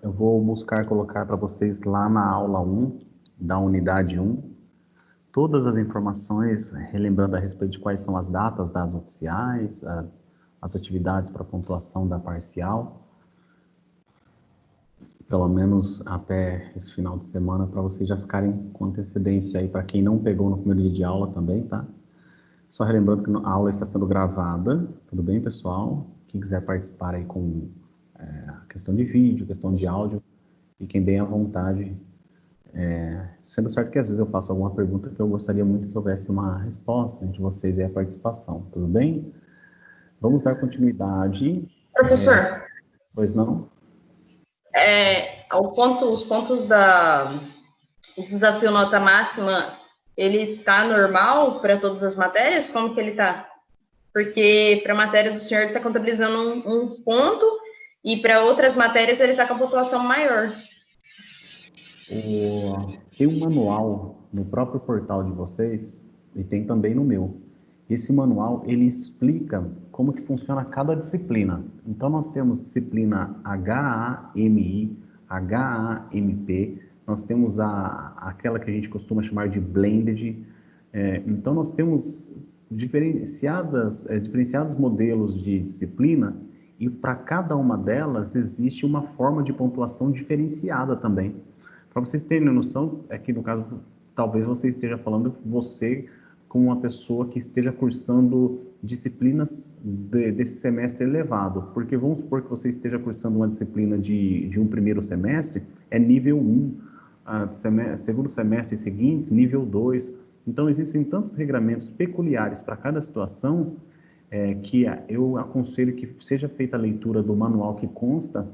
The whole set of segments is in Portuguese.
Eu vou buscar colocar para vocês lá na aula 1, da unidade 1, todas as informações, relembrando a respeito de quais são as datas das oficiais, as atividades para pontuação da parcial, pelo menos até esse final de semana, para vocês já ficarem com antecedência aí, para quem não pegou no primeiro dia de aula também, tá? Só relembrando que a aula está sendo gravada, tudo bem, pessoal? Quem quiser participar aí com questão de vídeo, questão de áudio, fiquem bem à vontade. Sendo certo que às vezes eu faço alguma pergunta que eu gostaria muito que houvesse uma resposta de vocês e a participação, tudo bem? Vamos dar continuidade. Professor, Pois não? os pontos do desafio nota máxima, ele tá normal para todas as matérias? Como que ele tá? Porque para a matéria do senhor ele está contabilizando um ponto e para outras matérias ele está com a pontuação maior. Tem um manual no próprio portal de vocês e tem também no meu. Esse manual, ele explica como que funciona cada disciplina. Então, nós temos disciplina HAMI, HAMP, nós temos aquela que a gente costuma chamar de blended. Então, nós temos diferenciados modelos de disciplina e para cada uma delas existe uma forma de pontuação diferenciada também. Para vocês terem noção, aqui no caso, talvez você esteja falando você como uma pessoa que esteja cursando disciplinas desse semestre elevado, porque vamos supor que você esteja cursando uma disciplina de um primeiro semestre, é nível 1, segundo semestre seguintes, nível 2. Então, existem tantos regramentos peculiares para cada situação, que eu aconselho que seja feita a leitura do manual que consta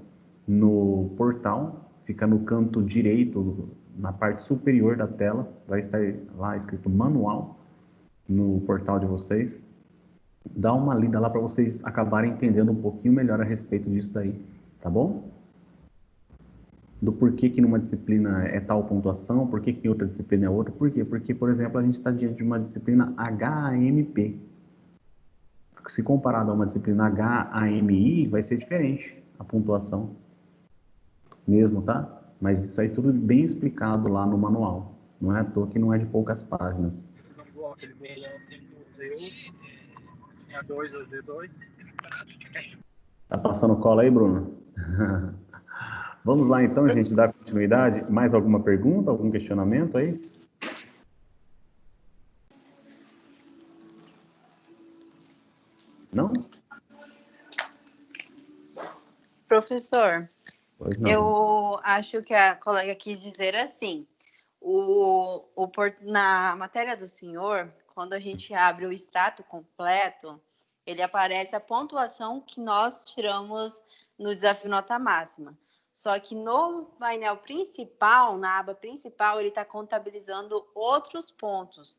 no portal, fica no canto direito, na parte superior da tela, vai estar lá escrito manual no portal de vocês. Dá uma lida lá para vocês acabarem entendendo um pouquinho melhor a respeito disso daí, tá bom? Do porquê que numa disciplina é tal pontuação, porquê que em outra disciplina é outra. Por quê? Porque, por exemplo, a gente está diante de uma disciplina HAMP. Se comparado a uma disciplina HAMI, vai ser diferente a pontuação mesmo, tá? Mas isso aí tudo bem explicado lá no manual. Não é à toa que não é de poucas páginas. Tá passando cola aí, Bruno? Vamos lá então, gente, dar continuidade. Mais alguma pergunta, algum questionamento aí? Não? Professor, Pois não. eu acho que a colega quis dizer assim, na matéria do senhor, quando a gente abre o extrato completo, ele aparece a pontuação que nós tiramos no desafio nota máxima. Só que no painel principal, na aba principal, ele está contabilizando outros pontos.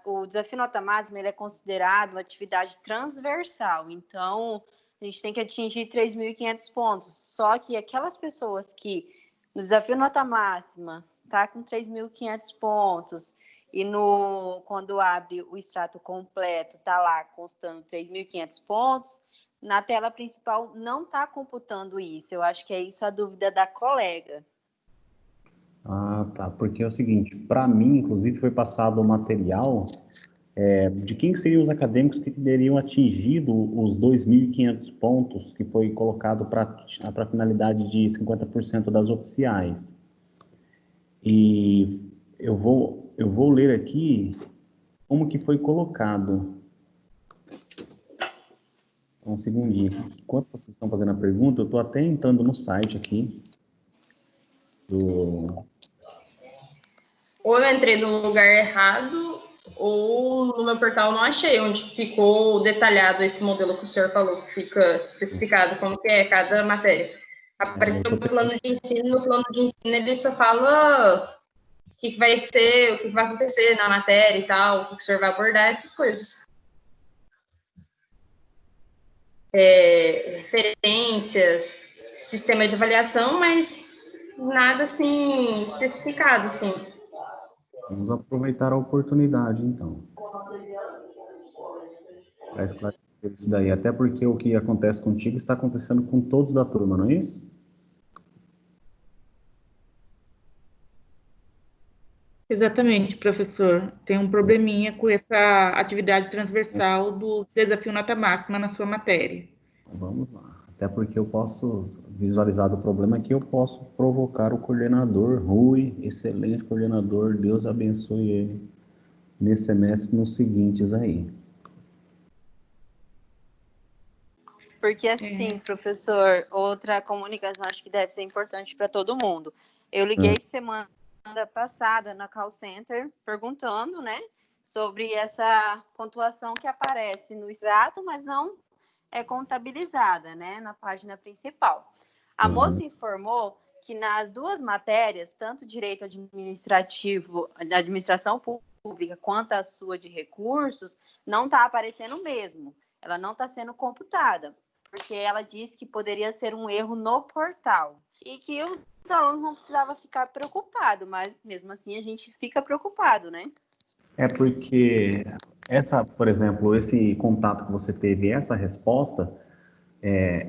O desafio nota máxima ele é considerado uma atividade transversal, então a gente tem que atingir 3.500 pontos. Só que aquelas pessoas que no desafio nota máxima tá com 3.500 pontos e quando abre o extrato completo tá lá constando 3.500 pontos, na tela principal não está computando isso. Eu acho que é isso a dúvida da colega. Ah, tá. Porque é o seguinte, para mim, inclusive, foi passado o material de quem seriam os acadêmicos que teriam atingido os 2.500 pontos que foi colocado para a finalidade de 50% das oficiais. E eu vou ler aqui como que foi colocado. Um segundinho aqui. Enquanto vocês estão fazendo a pergunta, eu estou até entrando no site aqui do... Ou eu entrei no lugar errado, ou no meu portal não achei onde ficou detalhado esse modelo que o senhor falou, que fica especificado como que é cada matéria. Apareceu no plano de ensino, no plano de ensino ele só fala o que vai ser, o que vai acontecer na matéria e tal, o que o senhor vai abordar, essas coisas. Referências, sistema de avaliação, mas nada assim especificado, assim. Vamos aproveitar a oportunidade, então, para esclarecer. acontecer isso daí, até porque o que acontece contigo está acontecendo com todos da turma, não é isso? Exatamente, professor. Tem um probleminha com essa atividade transversal do desafio nota máxima na sua matéria. Vamos lá. Até porque eu posso visualizar do problema que eu posso provocar o coordenador Rui, excelente coordenador, Deus abençoe ele nesse semestre nos seguintes aí. Porque assim, professor, outra comunicação acho que deve ser importante para todo mundo. Eu liguei semana passada na call center perguntando, né, sobre essa pontuação que aparece no extrato, mas não é contabilizada, né, na página principal. A moça informou que nas duas matérias, tanto direito administrativo, da administração pública, quanto a sua de recursos, não está aparecendo mesmo. Ela não está sendo computada, porque ela disse que poderia ser um erro no portal e que os alunos não precisavam ficar preocupados, mas mesmo assim a gente fica preocupado, né? É porque por exemplo, esse contato que você teve, essa resposta,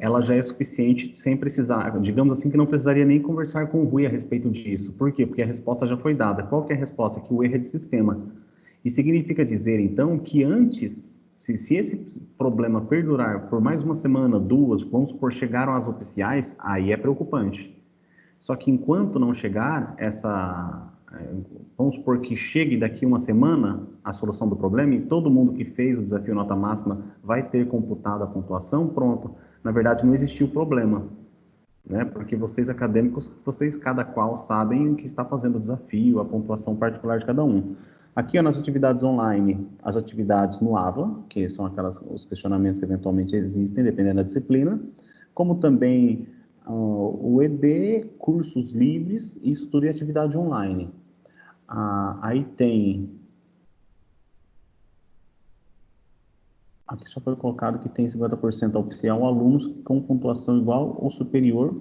ela já é suficiente sem precisar, digamos assim, que não precisaria nem conversar com o Rui a respeito disso. Por quê? Porque a resposta já foi dada. Qual que é a resposta? Que o erro é de sistema. E significa dizer, então, que antes, se esse problema perdurar por mais uma semana, duas, vamos supor, chegaram às oficiais, aí é preocupante. Só que enquanto não chegar vamos supor que chegue daqui uma semana a solução do problema e todo mundo que fez o desafio nota máxima vai ter computado a pontuação, pronto. Na verdade, não existiu problema, né? Porque vocês acadêmicos, vocês cada qual sabem o que está fazendo o desafio, a pontuação particular de cada um. Aqui, nas atividades online, as atividades no AVA, que são os questionamentos que eventualmente existem, dependendo da disciplina, como também o ED, cursos livres, isso tudo é atividade online. Aí tem, aqui só foi colocado que tem 50% oficial, alunos com pontuação igual ou superior.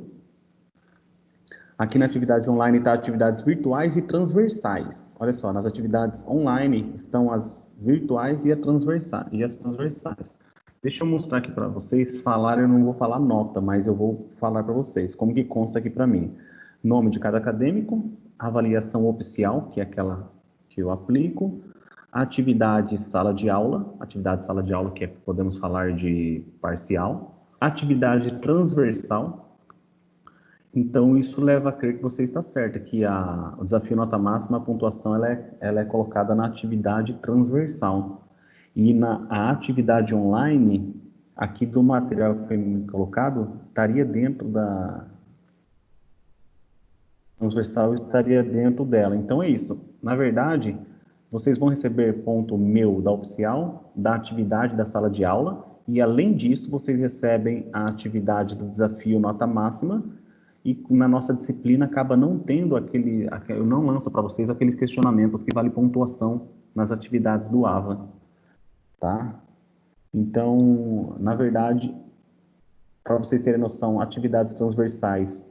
Aqui na atividade online está atividades virtuais e transversais. Olha só, nas atividades online estão as virtuais e as transversais. Deixa eu mostrar aqui para vocês falarem, eu não vou falar nota, mas eu vou falar para vocês, como que consta aqui para mim. Nome de cada acadêmico, avaliação oficial, que é aquela que eu aplico, atividade sala de aula que podemos falar de parcial, atividade transversal. Então, isso leva a crer que você está certa, que o desafio nota máxima, a pontuação, ela é colocada na atividade transversal. E a atividade online, aqui do material que foi colocado, estaria dentro da transversal, estaria dentro dela. Então, é isso. Na verdade, vocês vão receber ponto meu da oficial, da atividade da sala de aula, e além disso, vocês recebem a atividade do desafio nota máxima, e na nossa disciplina acaba não tendo eu não lanço para vocês aqueles questionamentos que vale pontuação nas atividades do AVA, tá? Então, na verdade, para vocês terem noção, atividades transversais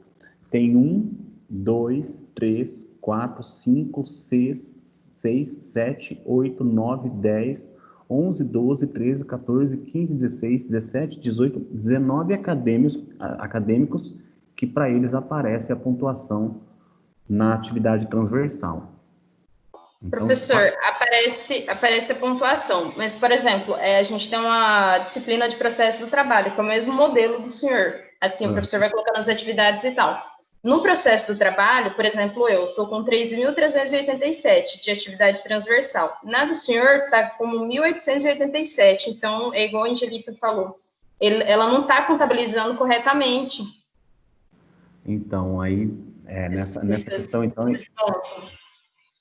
tem 1, 2, 3, 4, 5, 6, 7, 8, 9, 10, 11, 12, 13, 14, 15, 16, 17, 18, 19 acadêmicos que para eles aparece a pontuação na atividade transversal. Então, professor, aparece a pontuação, mas, por exemplo, a gente tem uma disciplina de processo do trabalho, que é o mesmo modelo do senhor. Assim, o professor vai colocando as atividades e tal. No processo do trabalho, por exemplo, eu estou com 3.387 de atividade transversal. Na do senhor está como 1.887, então é igual a Angelita falou. Ela não está contabilizando corretamente. Então, aí, nessa questão, então,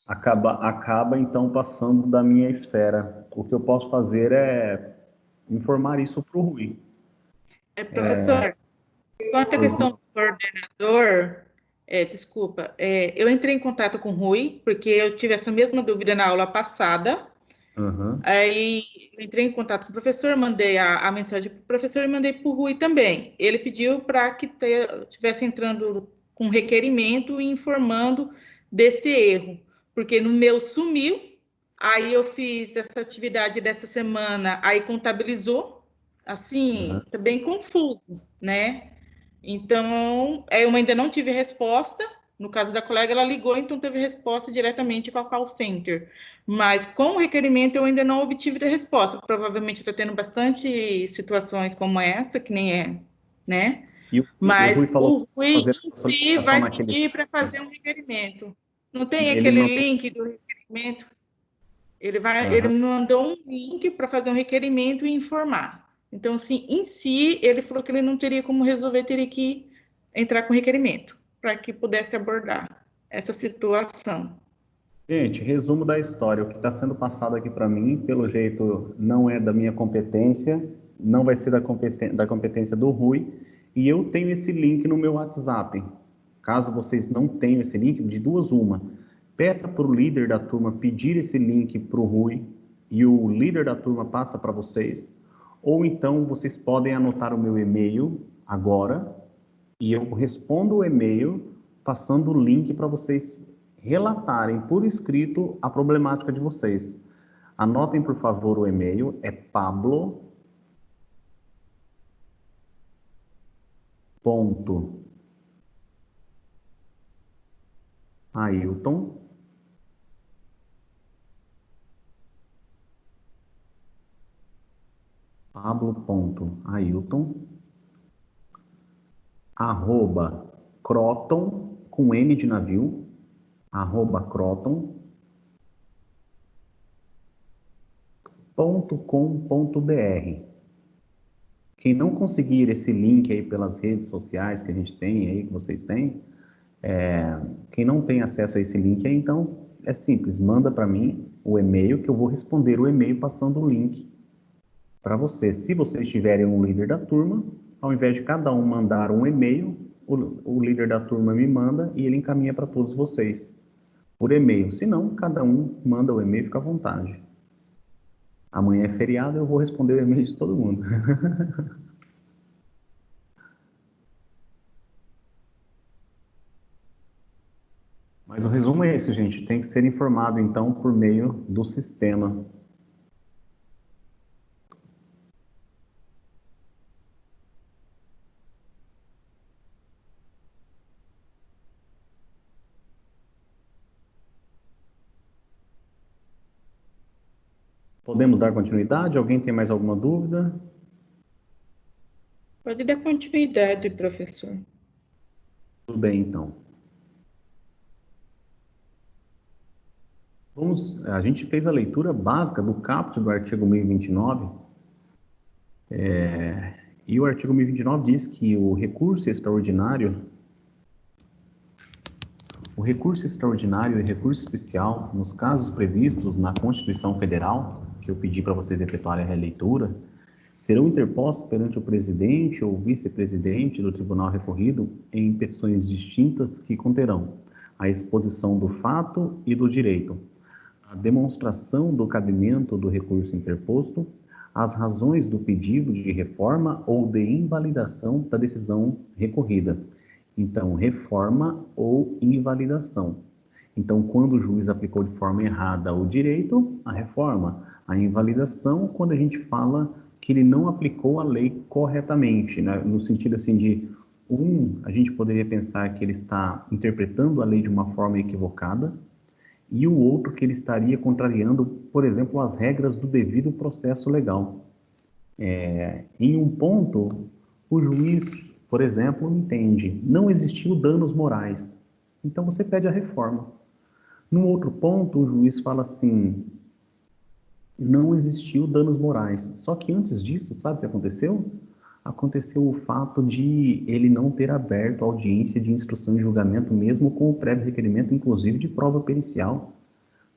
acaba, então, passando da minha esfera. O que eu posso fazer é informar isso para o Rui. Professor, quanto à questão do coordenador, eu entrei em contato com o Rui, porque eu tive essa mesma dúvida na aula passada. Aí eu entrei em contato com o professor, mandei a mensagem para o professor e mandei para o Rui também. Ele pediu para que estivesse entrando com requerimento e informando desse erro, porque no meu sumiu, aí eu fiz essa atividade dessa semana, aí contabilizou, assim, Uhum. tá bem confuso, né? Então, eu ainda não tive resposta. No caso da colega, ela ligou, então teve resposta diretamente com a call center. Mas com o requerimento eu ainda não obtive a resposta. Provavelmente está tendo bastante situações como essa, que nem é, né? E o Mas Rui falou o Rui fazer em a si solicitação vai naquele. pedir para fazer um requerimento. Não tem Ele aquele não. link do requerimento? Ele Aham. me mandou um link para fazer um requerimento e informar. Então, assim, em si, ele falou que ele não teria como resolver, teria que entrar com requerimento para que pudesse abordar essa situação. Gente, resumo da história. O que está sendo passado aqui para mim, pelo jeito, não é da minha competência, não vai ser da competência do Rui, e eu tenho esse link no meu WhatsApp. Caso vocês não tenham esse link, de duas uma. Peça para o líder da turma pedir esse link para o Rui, e o líder da turma passa para vocês. Ou então vocês podem anotar o meu e-mail agora, e eu respondo o e-mail passando o link para vocês relatarem por escrito a problemática de vocês. Anotem, por favor, o e-mail, é pablo.ailton, pablo.ailton, arroba croton, com N de navio, arroba croton.com.br. Quem não conseguir esse link aí pelas redes sociais que a gente tem aí, que vocês têm, quem não tem acesso a esse link aí, então é simples, manda para mim o e-mail que eu vou responder o e-mail passando o link para vocês. Se vocês tiverem um líder da turma, ao invés de cada um mandar um e-mail, o líder da turma me manda e ele encaminha para todos vocês por e-mail. Se não, cada um manda o e-mail, fica à vontade. Amanhã é feriado, eu vou responder o e-mail de todo mundo. Mas o resumo é esse, gente. Tem que ser informado, então, por meio do sistema. Podemos dar continuidade? Alguém tem mais alguma dúvida? Pode dar continuidade, professor. Tudo bem, então. A gente fez a leitura básica do caput do artigo 1029, e o artigo 1029 diz que o recurso extraordinário e recurso especial, nos casos previstos na Constituição Federal, que eu pedi para vocês efetuarem a releitura, serão interpostos perante o presidente ou vice-presidente do tribunal recorrido em petições distintas que conterão a exposição do fato e do direito, a demonstração do cabimento do recurso interposto, as razões do pedido de reforma ou de invalidação da decisão recorrida. Então, reforma ou invalidação. Então, quando o juiz aplicou de forma errada o direito, a reforma. A invalidação, quando a gente fala que ele não aplicou a lei corretamente, né? No sentido assim de, a gente poderia pensar que ele está interpretando a lei de uma forma equivocada, e o outro que ele estaria contrariando, por exemplo, as regras do devido processo legal. Em um ponto, o juiz, por exemplo, entende, não existiu danos morais, então você pede a reforma. No outro ponto, o juiz fala assim, não existiu danos morais. Só que antes disso, sabe o que aconteceu? Aconteceu o fato de ele não ter aberto audiência de instrução e julgamento, mesmo com o prévio requerimento, inclusive de prova pericial.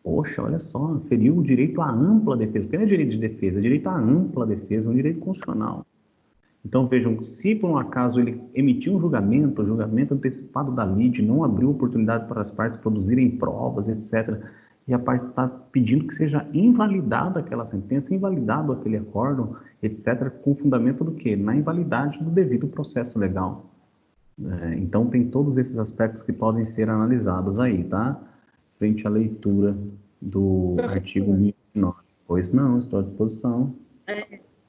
Poxa, olha só, feriu o direito à ampla defesa, porque não é direito de defesa, é direito à ampla defesa, é um direito constitucional. Então, vejam, se por um acaso ele emitiu um julgamento, o julgamento antecipado da lide, não abriu oportunidade para as partes produzirem provas, etc., e a parte está pedindo que seja invalidada aquela sentença, invalidado aquele acórdão, etc., com fundamento do quê? Na invalidade do devido processo legal. Então, tem todos esses aspectos que podem ser analisados aí, tá? Frente à leitura do artigo Professor, 1029. Pois não, estou à disposição.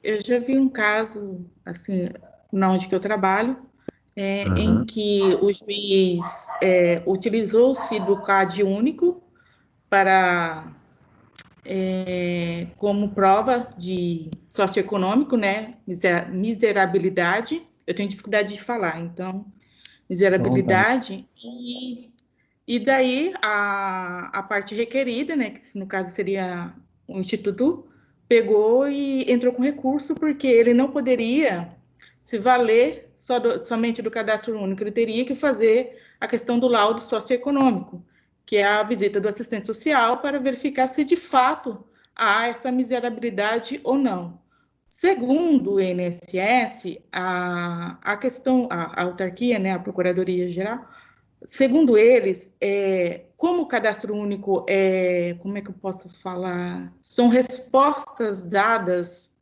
eu já vi um caso, assim, na onde que eu trabalho, em Aham. que o juiz utilizou-se do CAD único para como prova de socioeconômico, né? Miserabilidade. Eu tenho dificuldade de falar, então, Fica à vontade. miserabilidade. E daí a parte requerida, né? Que no caso seria o Instituto, pegou e entrou com recurso, porque ele não poderia se valer somente do cadastro único, ele teria que fazer a questão do laudo socioeconômico, que é a visita do assistente social para verificar se de fato há essa miserabilidade ou não. Segundo o INSS, a questão, a autarquia, né, a Procuradoria Geral, segundo eles, como o cadastro único como é que eu posso falar? São respostas dadas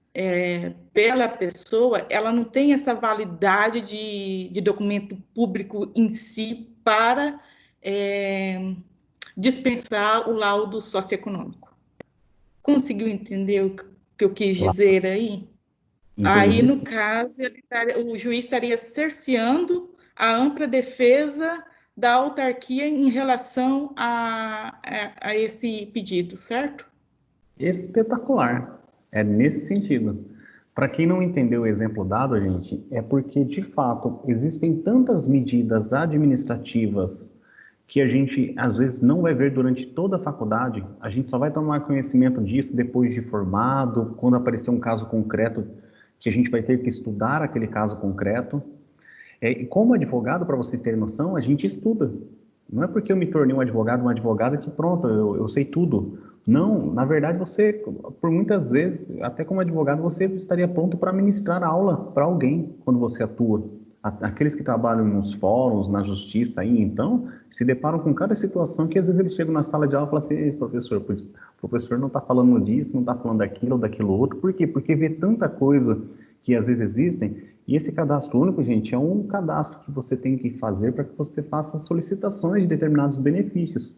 pela pessoa, ela não tem essa validade de documento público em si para dispensar o laudo socioeconômico. Conseguiu entender o que eu quis Claro. dizer aí? Aí, Entendi, no sim. caso, o juiz estaria cerceando a ampla defesa da autarquia em relação a esse pedido, certo? Espetacular. É nesse sentido. Para quem não entendeu o exemplo dado, gente, é porque, de fato, existem tantas medidas administrativas que a gente, às vezes, não vai ver durante toda a faculdade. A gente só vai tomar conhecimento disso depois de formado, quando aparecer um caso concreto que a gente vai ter que estudar aquele caso concreto. E como advogado, para vocês terem noção, a gente estuda. Não é porque eu me tornei um advogado, uma advogada, que pronto, eu sei tudo. Não, na verdade, você, por muitas vezes, até como advogado, você estaria pronto para ministrar aula para alguém quando você atua. Aqueles que trabalham nos fóruns, na justiça, aí, então, se deparam com cada situação que às vezes eles chegam na sala de aula e falam assim: professor, o professor não está falando disso, não está falando daquilo ou daquilo outro. Por quê? Porque vê tanta coisa que às vezes existem. E esse cadastro único, gente, é um cadastro que você tem que fazer para que você faça solicitações de determinados benefícios.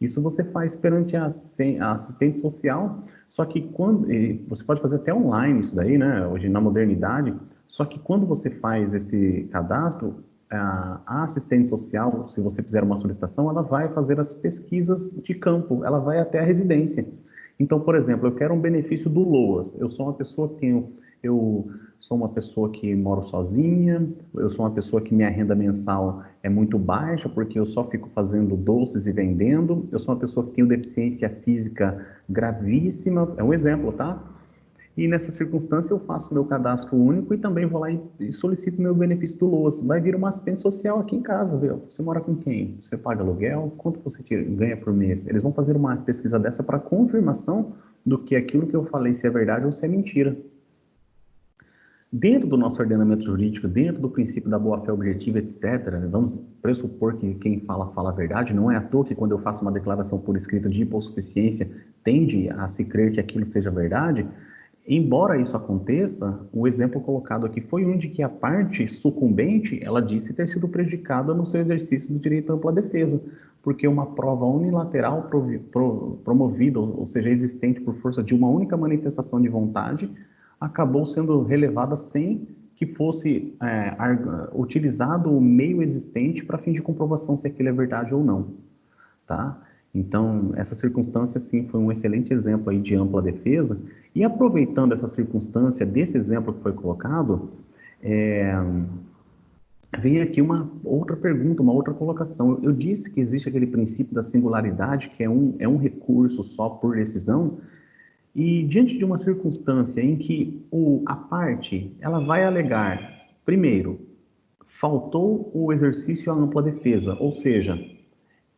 Isso você faz perante a assistente social, só que quando você pode fazer até online isso daí, né? Hoje na modernidade. Só que quando você faz esse cadastro, a assistente social, se você fizer uma solicitação, ela vai fazer as pesquisas de campo, ela vai até a residência. Então, por exemplo, eu quero um benefício do LOAS. Eu sou uma pessoa que eu sou uma pessoa que moro sozinha, eu sou uma pessoa que minha renda mensal é muito baixa, porque eu só fico fazendo doces e vendendo, eu sou uma pessoa que tenho deficiência física gravíssima, é um exemplo, tá? E nessa circunstância eu faço meu cadastro único e também vou lá e solicito meu benefício do LOAS. Vai vir uma assistente social aqui em casa, viu? Você mora com quem? Você paga aluguel? Quanto você ganha por mês? Eles vão fazer uma pesquisa dessa para confirmação do que aquilo que eu falei, se é verdade ou se é mentira. Dentro do nosso ordenamento jurídico, dentro do princípio da boa-fé objetiva, etc., vamos pressupor que quem fala a verdade. Não é à toa que quando eu faço uma declaração por escrito de hipossuficiência, tende a se crer que aquilo seja verdade. Embora isso aconteça, o exemplo colocado aqui foi onde que a parte sucumbente, ela disse ter sido prejudicada no seu exercício do direito à ampla defesa, porque uma prova unilateral promovida, ou seja, existente por força de uma única manifestação de vontade, acabou sendo relevada sem que fosse utilizado o meio existente para fim de comprovação se aquilo é verdade ou não, tá? Então, essa circunstância, sim, foi um excelente exemplo aí de ampla defesa. E aproveitando essa circunstância desse exemplo que foi colocado, vem aqui uma outra pergunta, uma outra colocação. Eu disse que existe aquele princípio da singularidade, que é um recurso só por decisão, e diante de uma circunstância em que a parte ela vai alegar, primeiro, faltou o exercício à ampla defesa, ou seja,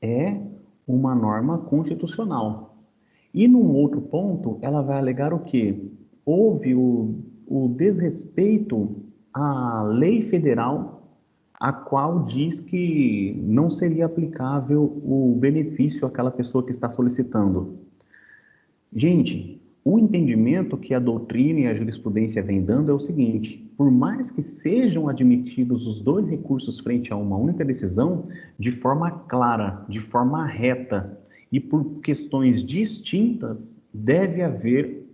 é uma norma constitucional. E num outro ponto, ela vai alegar o quê? Houve o desrespeito à lei federal, a qual diz que não seria aplicável o benefício àquela pessoa que está solicitando. Gente, o entendimento que a doutrina e a jurisprudência vem dando é o seguinte: por mais que sejam admitidos os dois recursos frente a uma única decisão, de forma clara, de forma reta e por questões distintas, deve haver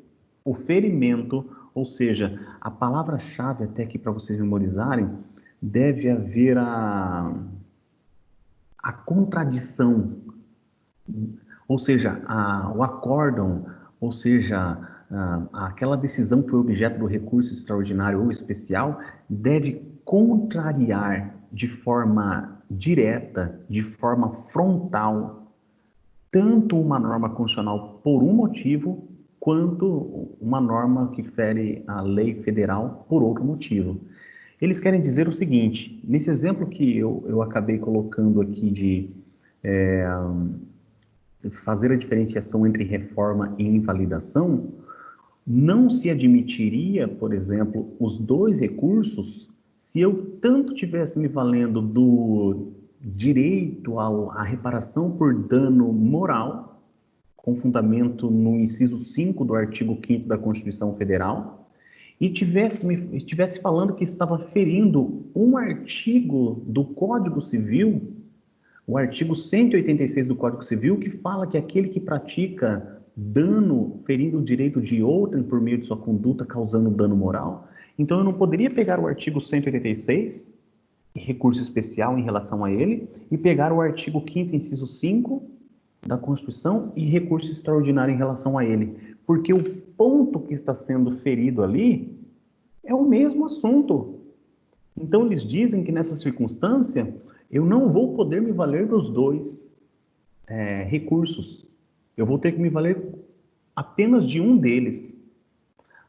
o ferimento Ou seja, a palavra-chave até aqui para vocês memorizarem, deve haver a contradição, ou seja, o acórdão, ou seja, aquela decisão que foi objeto do recurso extraordinário ou especial, deve contrariar de forma direta, de forma frontal, tanto uma norma constitucional por um motivo, quanto uma norma que fere a lei federal por outro motivo. Eles querem dizer o seguinte, nesse exemplo que eu acabei colocando aqui de fazer a diferenciação entre reforma e invalidação, não se admitiria, por exemplo, os dois recursos se eu tanto tivesse me valendo do direito à reparação por dano moral, com fundamento no inciso 5 do artigo 5º da Constituição Federal, e tivesse falando que estava ferindo um artigo do Código Civil, o artigo 186 do Código Civil, que fala que aquele que pratica dano, ferindo o direito de outrem por meio de sua conduta, causando dano moral. Então, eu não poderia pegar o artigo 186, recurso especial em relação a ele, e pegar o artigo 5º, inciso 5 da Constituição e recurso extraordinário em relação a ele. Porque o ponto que está sendo ferido ali é o mesmo assunto. Então, eles dizem que nessa circunstância, eu não vou poder me valer dos dois recursos. Eu vou ter que me valer apenas de um deles.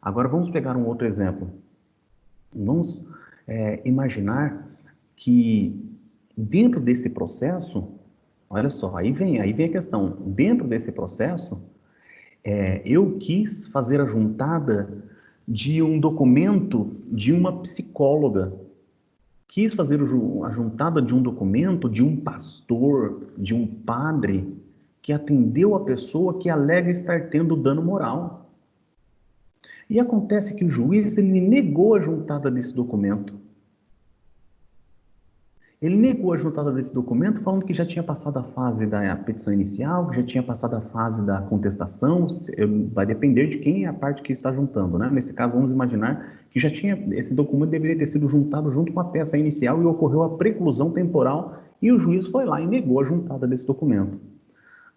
Agora, vamos pegar um outro exemplo. Vamos imaginar que dentro desse processo, olha só, aí vem a questão. Dentro desse processo, eu quis fazer a juntada de um documento de uma psicóloga. Quis fazer a juntada de um documento de um pastor, de um padre, que atendeu a pessoa que alega estar tendo dano moral. E acontece que o juiz ele negou a juntada desse documento. Ele negou a juntada desse documento, falando que já tinha passado a fase da petição inicial, que já tinha passado a fase da contestação, vai depender de quem é a parte que está juntando, né? Nesse caso, vamos imaginar que esse documento deveria ter sido juntado junto com a peça inicial e ocorreu a preclusão temporal e o juiz foi lá e negou a juntada desse documento.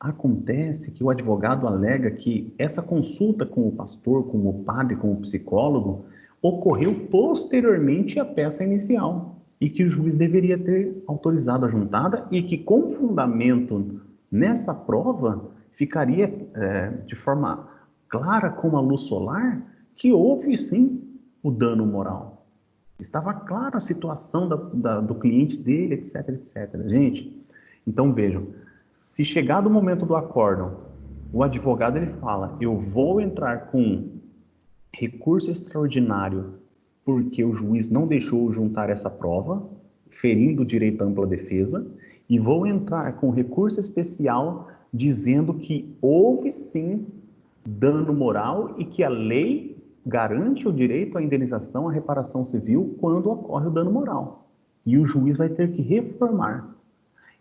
Acontece que o advogado alega que essa consulta com o pastor, com o padre, com o psicólogo, ocorreu posteriormente à peça inicial e que o juiz deveria ter autorizado a juntada e que, com fundamento nessa prova, ficaria de forma clara como a luz solar que houve, sim, o dano moral. Estava clara a situação do cliente dele, etc, etc. Gente, então vejam, se chegar do momento do acórdão, o advogado ele fala, eu vou entrar com recurso extraordinário porque o juiz não deixou juntar essa prova, ferindo o direito à ampla defesa, e vou entrar com recurso especial dizendo que houve sim dano moral e que a lei garante o direito à indenização, à reparação civil quando ocorre o dano moral. E o juiz vai ter que reformar.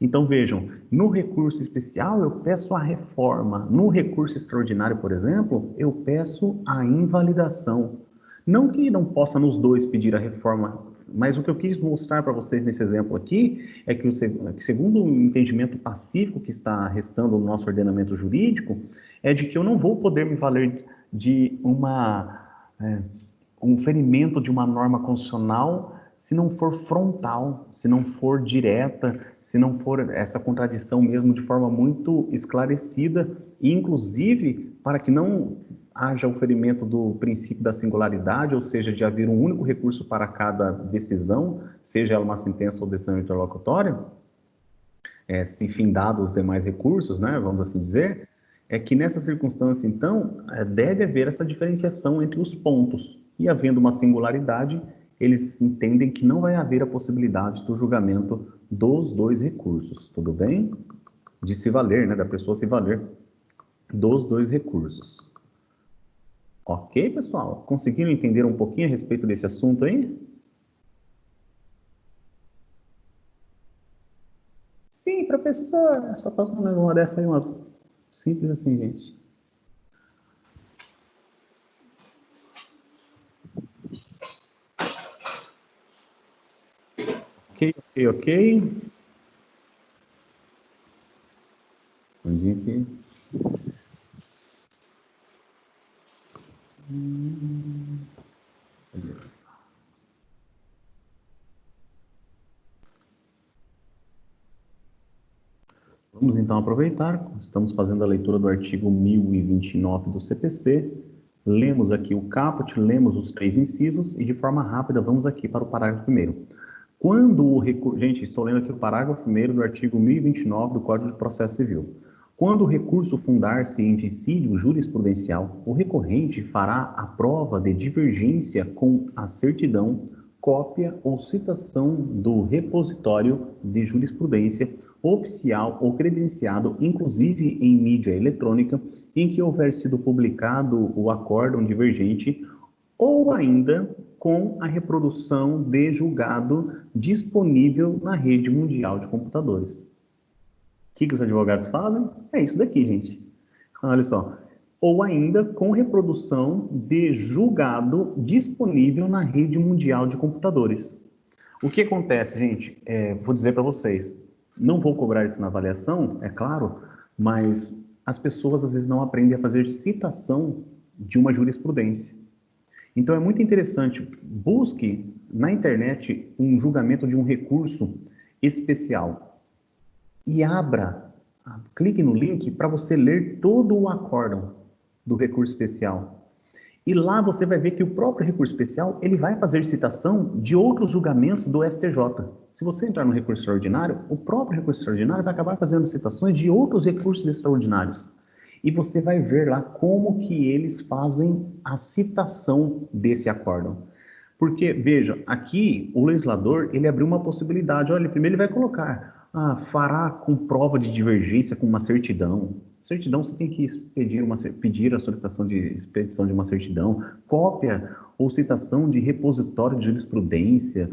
Então vejam, no recurso especial eu peço a reforma, no recurso extraordinário, por exemplo, eu peço a invalidação. Não que não possa nos dois pedir a reforma, mas o que eu quis mostrar para vocês nesse exemplo aqui é que, segundo o entendimento pacífico que está restando no nosso ordenamento jurídico, é de que eu não vou poder me valer de um ferimento de uma norma constitucional se não for frontal, se não for direta, se não for essa contradição mesmo de forma muito esclarecida, e inclusive para que não haja o ferimento do princípio da singularidade, ou seja, de haver um único recurso para cada decisão, seja ela uma sentença ou decisão interlocutória, se findados os demais recursos, né, vamos assim dizer, é que nessa circunstância, então, deve haver essa diferenciação entre os pontos, e havendo uma singularidade, eles entendem que não vai haver a possibilidade do julgamento dos dois recursos, tudo bem? De se valer, né, da pessoa se valer dos dois recursos. Ok, pessoal? Conseguiram entender um pouquinho a respeito desse assunto aí? Sim, professor. Só faço uma dessa aí, uma simples assim, gente. Ok. Onde aqui? Beleza. Vamos então aproveitar, estamos fazendo a leitura do artigo 1029 do CPC, lemos aqui o caput, lemos os 3 incisos e de forma rápida vamos aqui para o parágrafo 1º. Quando o recurso... Gente, estou lendo aqui o parágrafo 1º do artigo 1029 do Código de Processo Civil. Quando o recurso fundar-se em dissídio jurisprudencial, o recorrente fará a prova de divergência com a certidão, cópia ou citação do repositório de jurisprudência oficial ou credenciado, inclusive em mídia eletrônica, em que houver sido publicado o acórdão divergente, ou ainda com a reprodução de julgado disponível na rede mundial de computadores. O que os advogados fazem? É isso daqui, gente. Olha só. Ou ainda com reprodução de julgado disponível na rede mundial de computadores. O que acontece, gente? Vou dizer para vocês, não vou cobrar isso na avaliação, é claro, mas as pessoas às vezes não aprendem a fazer citação de uma jurisprudência. Então é muito interessante, busque na internet um julgamento de um recurso especial e clique no link para você ler todo o acórdão do recurso especial. E lá você vai ver que o próprio recurso especial, ele vai fazer citação de outros julgamentos do STJ. Se você entrar no recurso extraordinário, o próprio recurso extraordinário vai acabar fazendo citações de outros recursos extraordinários. E você vai ver lá como que eles fazem a citação desse acórdão. Porque, veja, aqui o legislador, ele abriu uma possibilidade. Olha, primeiro ele vai colocar, fará com prova de divergência com uma certidão. Certidão, você tem que pedir a solicitação de expedição de uma certidão, cópia ou citação de repositório de jurisprudência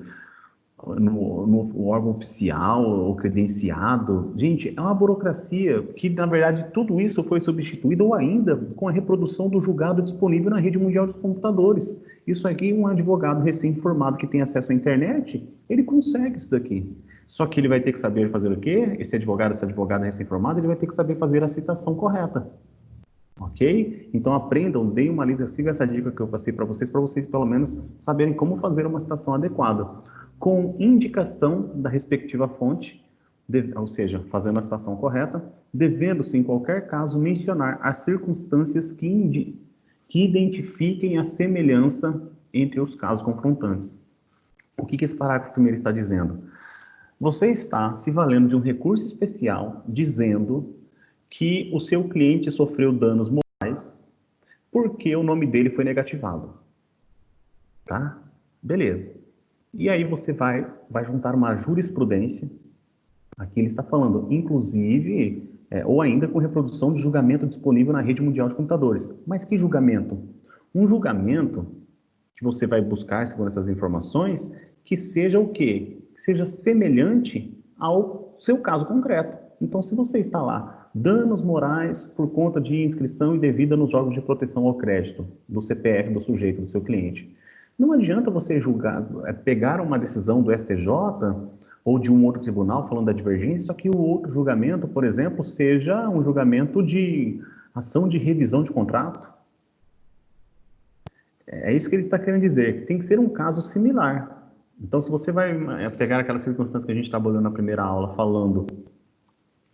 no órgão oficial ou credenciado. Gente, é uma burocracia que, na verdade, tudo isso foi substituído ou ainda com a reprodução do julgado disponível na rede mundial dos computadores. Isso aqui, um advogado recém-formado que tem acesso à internet, ele consegue isso daqui. Só que ele vai ter que saber fazer o quê? Esse advogado recém-formado, ele vai ter que saber fazer a citação correta. Ok? Então aprendam, deem uma lida, sigam essa dica que eu passei para vocês pelo menos saberem como fazer uma citação adequada. Com indicação da respectiva fonte, ou seja, fazendo a citação correta, devendo-se em qualquer caso mencionar as circunstâncias que identifiquem a semelhança entre os casos confrontantes. O que esse parágrafo primeiro está dizendo? Você está se valendo de um recurso especial dizendo que o seu cliente sofreu danos morais porque o nome dele foi negativado. Tá? Beleza. E aí você vai juntar uma jurisprudência, aqui ele está falando, inclusive, ou ainda com reprodução de julgamento disponível na rede mundial de computadores. Mas que julgamento? Um julgamento que você vai buscar, segundo essas informações, que seja o quê? Que seja semelhante ao seu caso concreto. Então, se você está lá, danos morais por conta de inscrição indevida nos órgãos de proteção ao crédito, do CPF do sujeito, do seu cliente, não adianta você pegar uma decisão do STJ ou de um outro tribunal falando da divergência, só que o outro julgamento, por exemplo, seja um julgamento de ação de revisão de contrato. É isso que ele está querendo dizer, que tem que ser um caso similar. Então, se você vai pegar aquela circunstância que a gente trabalhou na primeira aula falando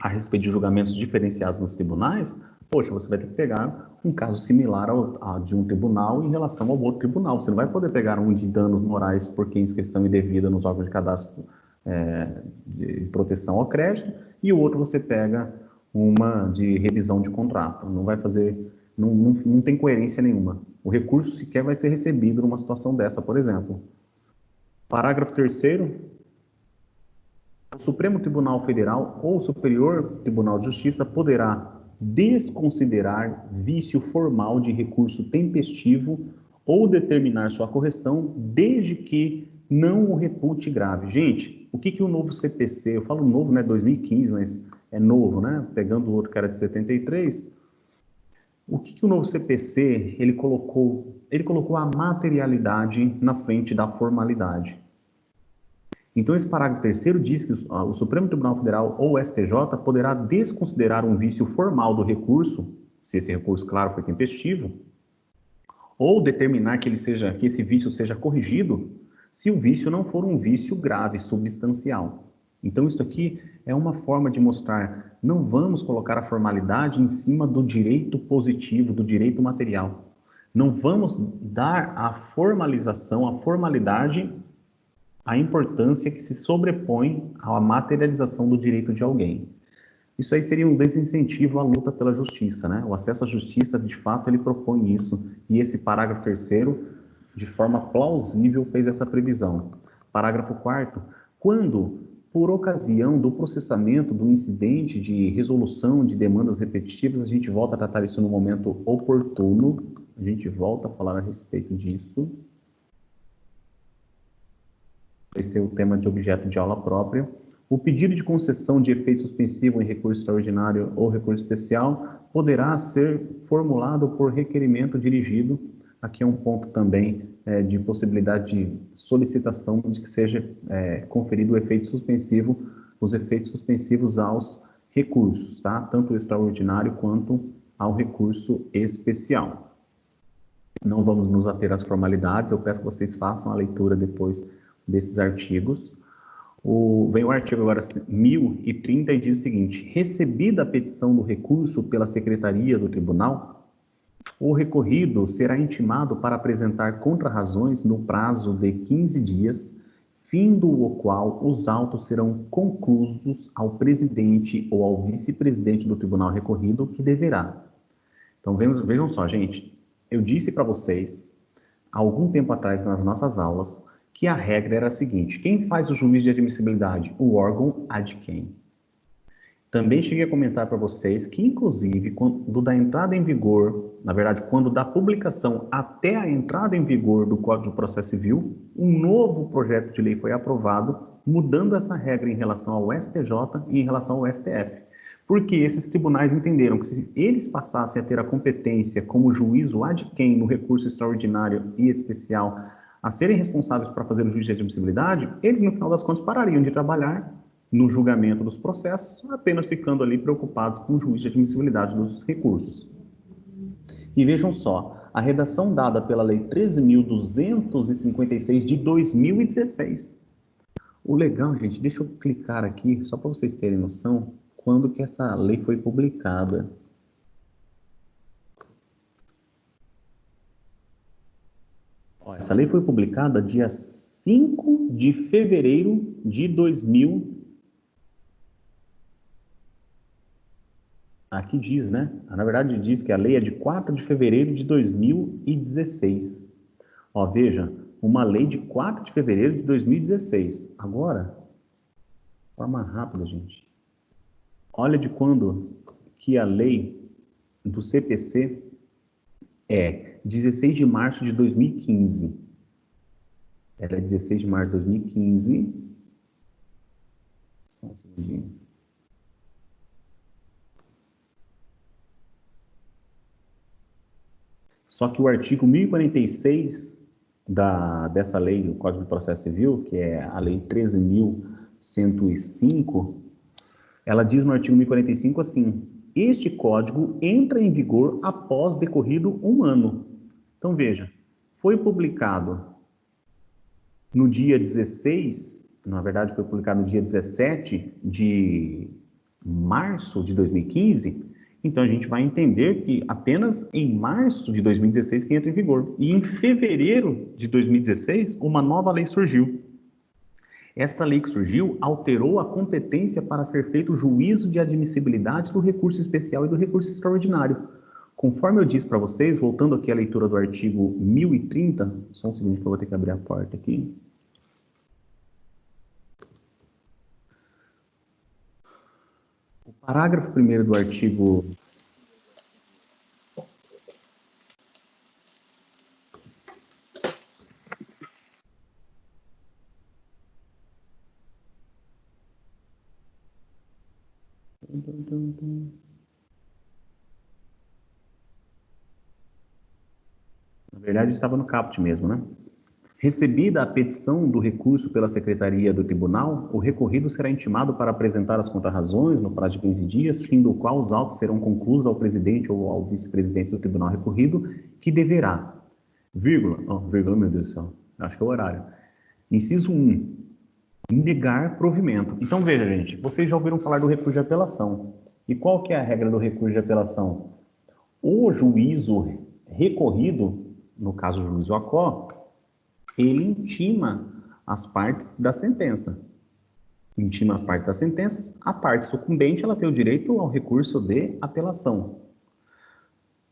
a respeito de julgamentos diferenciados nos tribunais, poxa, você vai ter que pegar um caso similar ao de um tribunal em relação ao outro tribunal. Você não vai poder pegar um de danos morais porque inscrição indevida nos órgãos de cadastro de proteção ao crédito e o outro você pega uma de revisão de contrato. Não vai fazer, não tem coerência nenhuma. O recurso sequer vai ser recebido numa situação dessa, por exemplo. Parágrafo 3º. O Supremo Tribunal Federal ou Superior Tribunal de Justiça poderá desconsiderar vício formal de recurso tempestivo ou determinar sua correção desde que não o repute grave. Gente, o que o novo CPC, eu falo novo, né, 2015, mas é novo, né, pegando o outro que era de 73, o que o novo CPC, ele colocou a materialidade na frente da formalidade. Então, esse parágrafo terceiro diz que o Supremo Tribunal Federal ou o STJ poderá desconsiderar um vício formal do recurso, se esse recurso, claro, foi tempestivo, ou determinar que esse vício seja corrigido, se o vício não for um vício grave, substancial. Então, isso aqui é uma forma de mostrar, não vamos colocar a formalidade em cima do direito positivo, do direito material. Não vamos dar a formalização, a formalidade, a importância que se sobrepõe à materialização do direito de alguém. Isso aí seria um desincentivo à luta pela justiça, né? O acesso à justiça, de fato, ele propõe isso. E esse parágrafo terceiro, de forma plausível, fez essa previsão. Parágrafo 4º, quando, por ocasião do processamento do incidente de resolução de demandas repetitivas, a gente volta a tratar isso no momento oportuno, a gente volta a falar a respeito disso. Esse é o tema de objeto de aula própria. O pedido de concessão de efeito suspensivo em recurso extraordinário ou recurso especial poderá ser formulado por requerimento dirigido. Aqui é um ponto também de possibilidade de solicitação de que seja conferido o efeito suspensivo, os efeitos suspensivos aos recursos, tá? Tanto o extraordinário quanto ao recurso especial. Não vamos nos ater às formalidades, eu peço que vocês façam a leitura depois desses artigos. Vem o artigo agora 1030 e diz o seguinte: recebida a petição do recurso pela Secretaria do Tribunal, o recorrido será intimado para apresentar contrarrazões no prazo de 15 dias, findo o qual os autos serão conclusos ao presidente ou ao vice-presidente do tribunal recorrido, que deverá. Então, vejam só, gente, eu disse para vocês, há algum tempo atrás nas nossas aulas, que a regra era a seguinte: quem faz o juízo de admissibilidade? O órgão ad quem. Também cheguei a comentar para vocês que, inclusive, quando da entrada em vigor, na verdade, quando da publicação até a entrada em vigor do Código de Processo Civil, um novo projeto de lei foi aprovado, mudando essa regra em relação ao STJ e em relação ao STF. Porque esses tribunais entenderam que se eles passassem a ter a competência como juízo ad quem no recurso extraordinário e especial a serem responsáveis para fazer o juízo de admissibilidade, eles, no final das contas, parariam de trabalhar no julgamento dos processos, apenas ficando ali preocupados com o juízo de admissibilidade dos recursos. E vejam só, a redação dada pela Lei 13.256 de 2016. O legal, gente, deixa eu clicar aqui, só para vocês terem noção, quando que essa lei foi publicada. Essa lei foi publicada dia 5 de fevereiro de 2000. Aqui diz, né? Na verdade diz que a lei é de 4 de fevereiro de 2016. Ó, veja, uma lei de 4 de fevereiro de 2016. Agora, de forma rápida, gente. Olha de quando que a lei do CPC é 16 de março de 2015. Ela é 16 de março de 2015. Só um segundinho. Só que o artigo 1046 dessa lei do Código de Processo Civil, que é a Lei 13.105, ela diz no artigo 1045 assim: este código entra em vigor após decorrido um ano. Então, veja, foi publicado no dia 16, na verdade foi publicado no dia 17 de março de 2015, então a gente vai entender que apenas em março de 2016 que entra em vigor. E em fevereiro de 2016, uma nova lei surgiu. Essa lei que surgiu alterou a competência para ser feito o juízo de admissibilidade do recurso especial e do recurso extraordinário. Conforme eu disse para vocês, voltando aqui à leitura do artigo 1030, só um segundo que eu vou ter que abrir a porta aqui. O parágrafo 1º do artigo... Na verdade, estava no caput mesmo, né? Recebida a petição do recurso pela Secretaria do Tribunal, o recorrido será intimado para apresentar as contrarrazões no prazo de 15 dias, fim do qual os autos serão concluídos ao presidente ou ao vice-presidente do tribunal recorrido, que deverá, vírgula, meu Deus do céu, acho que é o horário. Inciso 1, negar provimento. Então, veja, gente, vocês já ouviram falar do recurso de apelação. E qual que é a regra do recurso de apelação? O juízo recorrido, no caso o juízo ACO, ele intima as partes da sentença. Intima as partes da sentença, a parte sucumbente ela tem o direito ao recurso de apelação.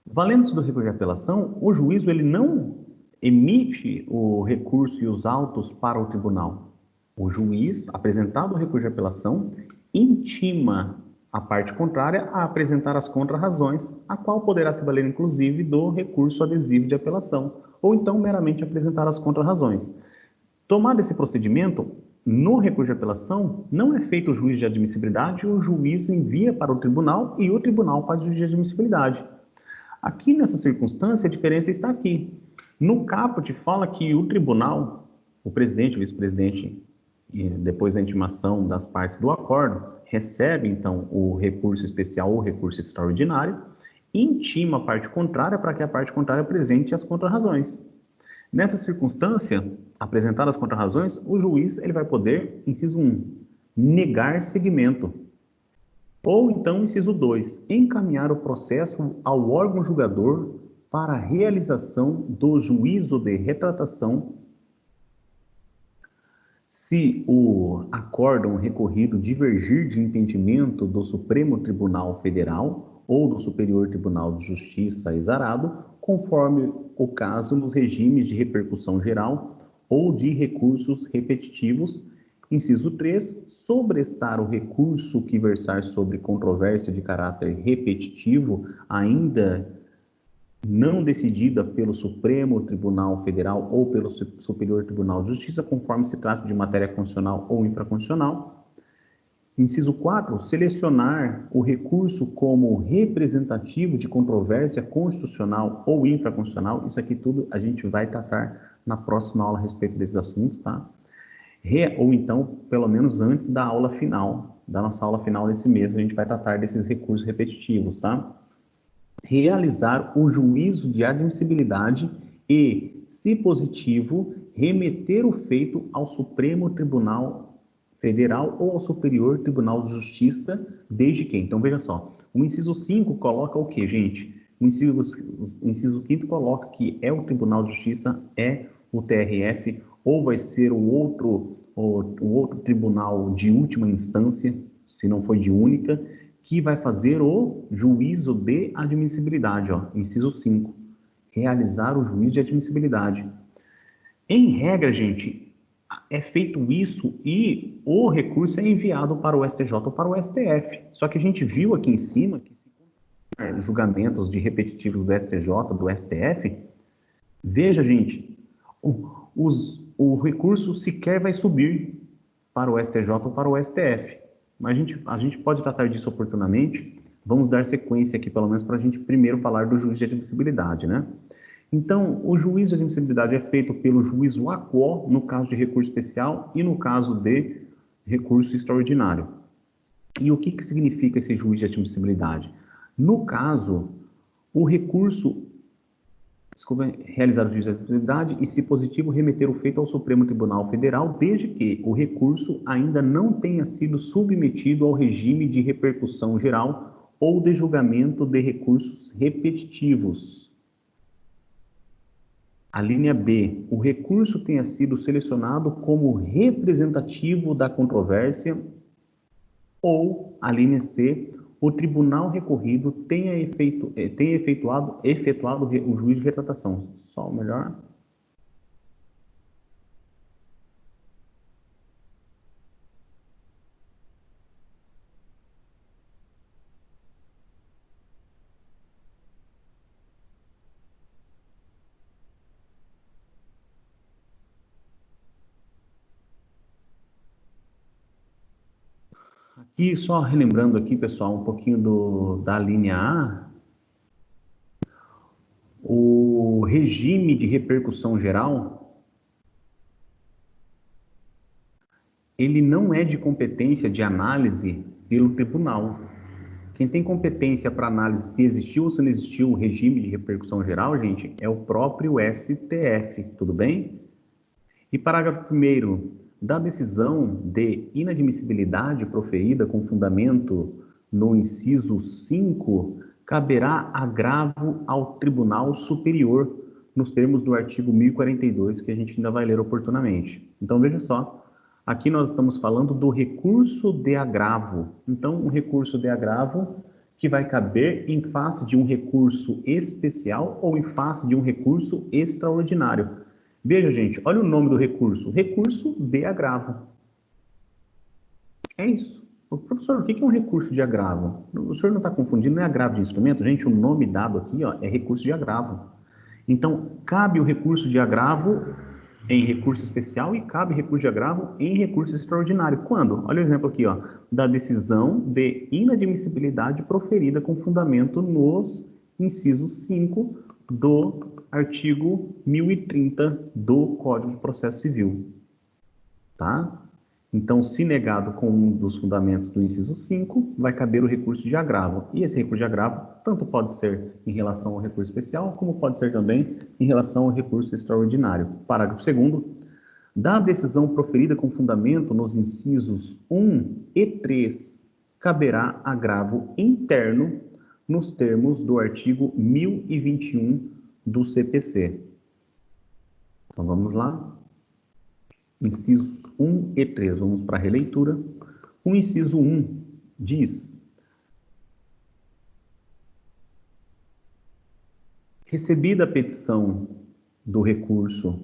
Valendo-se do recurso de apelação, o juízo ele não emite o recurso e os autos para o tribunal. O juiz, apresentado o recurso de apelação, intima a parte contrária a apresentar as contrarrazões, a qual poderá se valer inclusive do recurso adesivo de apelação, ou então meramente apresentar as contrarrazões. Tomado esse procedimento, no recurso de apelação, não é feito o juízo de admissibilidade, o juiz envia para o tribunal e o tribunal faz o juízo de admissibilidade. Aqui nessa circunstância, a diferença está aqui. No caput fala que o tribunal, o presidente, o vice-presidente, e depois da intimação das partes do acordo, recebe então o recurso especial ou recurso extraordinário, e intima a parte contrária para que a parte contrária apresente as contrarrazões. Nessa circunstância, apresentadas as contrarrazões, o juiz ele vai poder, inciso 1, negar seguimento. Ou então, inciso 2, encaminhar o processo ao órgão julgador para a realização do juízo de retratação se o acórdão recorrido divergir de entendimento do Supremo Tribunal Federal ou do Superior Tribunal de Justiça exarado, conforme o caso nos regimes de repercussão geral ou de recursos repetitivos. Inciso 3, sobrestar o recurso que versar sobre controvérsia de caráter repetitivo, ainda não decidida pelo Supremo Tribunal Federal ou pelo Superior Tribunal de Justiça, conforme se trata de matéria constitucional ou infraconstitucional. Inciso 4, selecionar o recurso como representativo de controvérsia constitucional ou infraconstitucional. Isso aqui tudo a gente vai tratar na próxima aula a respeito desses assuntos, tá? Ou então, pelo menos antes da aula final, da nossa aula final desse mês, a gente vai tratar desses recursos repetitivos, tá? Realizar o juízo de admissibilidade e, se positivo, remeter o feito ao Supremo Tribunal Federal ou ao Superior Tribunal de Justiça, desde que. Então, veja só, o inciso 5 coloca o quê, gente? O inciso 5 coloca que é o Tribunal de Justiça, é o TRF, ou vai ser o outro tribunal de última instância, se não for de única, que vai fazer o juízo de admissibilidade, ó, inciso 5. Realizar o juízo de admissibilidade. Em regra, gente, é feito isso e o recurso é enviado para o STJ ou para o STF. Só que a gente viu aqui em cima que julgamentos de repetitivos do STJ, do STF, veja, gente, o recurso sequer vai subir para o STJ ou para o STF. Mas a gente pode tratar disso oportunamente. Vamos dar sequência aqui, pelo menos, para a gente primeiro falar do juízo de admissibilidade, né? Então, o juízo de admissibilidade é feito pelo juízo ACO, no caso de recurso especial, e no caso de recurso extraordinário. E o que significa esse juízo de admissibilidade? No caso, o recurso... realizar o juízo de admissibilidade e, se positivo, remeter o feito ao Supremo Tribunal Federal, desde que o recurso ainda não tenha sido submetido ao regime de repercussão geral ou de julgamento de recursos repetitivos. A linha B, o recurso tenha sido selecionado como representativo da controvérsia, ou a linha C, o tribunal recorrido tenha efetuado o juízo de retratação. Só o melhor. Aqui, só relembrando aqui, pessoal, um pouquinho da linha A, o regime de repercussão geral, ele não é de competência de análise pelo tribunal. Quem tem competência para análise se existiu ou se não existiu o regime de repercussão geral, gente, é o próprio STF, tudo bem? E parágrafo 1º, da decisão de inadmissibilidade proferida com fundamento no inciso 5, caberá agravo ao Tribunal Superior, nos termos do artigo 1042, que a gente ainda vai ler oportunamente. Então, veja só, aqui nós estamos falando do recurso de agravo. Então, um recurso de agravo que vai caber em face de um recurso especial ou em face de um recurso extraordinário. Veja, gente, olha o nome do recurso. Recurso de agravo. É isso. Professor, o que é um recurso de agravo? O senhor não está confundindo, não é agravo de instrumento? Gente, o nome dado aqui ó, é recurso de agravo. Então, cabe o recurso de agravo em recurso especial e cabe recurso de agravo em recurso extraordinário. Quando? Olha o exemplo aqui, ó, da decisão de inadmissibilidade proferida com fundamento nos incisos 5 do artigo 1030 do Código de Processo Civil. Tá? Então, se negado com um dos fundamentos do inciso 5, vai caber o recurso de agravo. E esse recurso de agravo tanto pode ser em relação ao recurso especial, como pode ser também em relação ao recurso extraordinário. Parágrafo 2º. Da decisão proferida com fundamento nos incisos 1 e 3, caberá agravo interno nos termos do artigo 1021 do CPC. Então, vamos lá. Incisos 1 e 3, vamos para a releitura. O inciso 1 diz: recebida a petição do recurso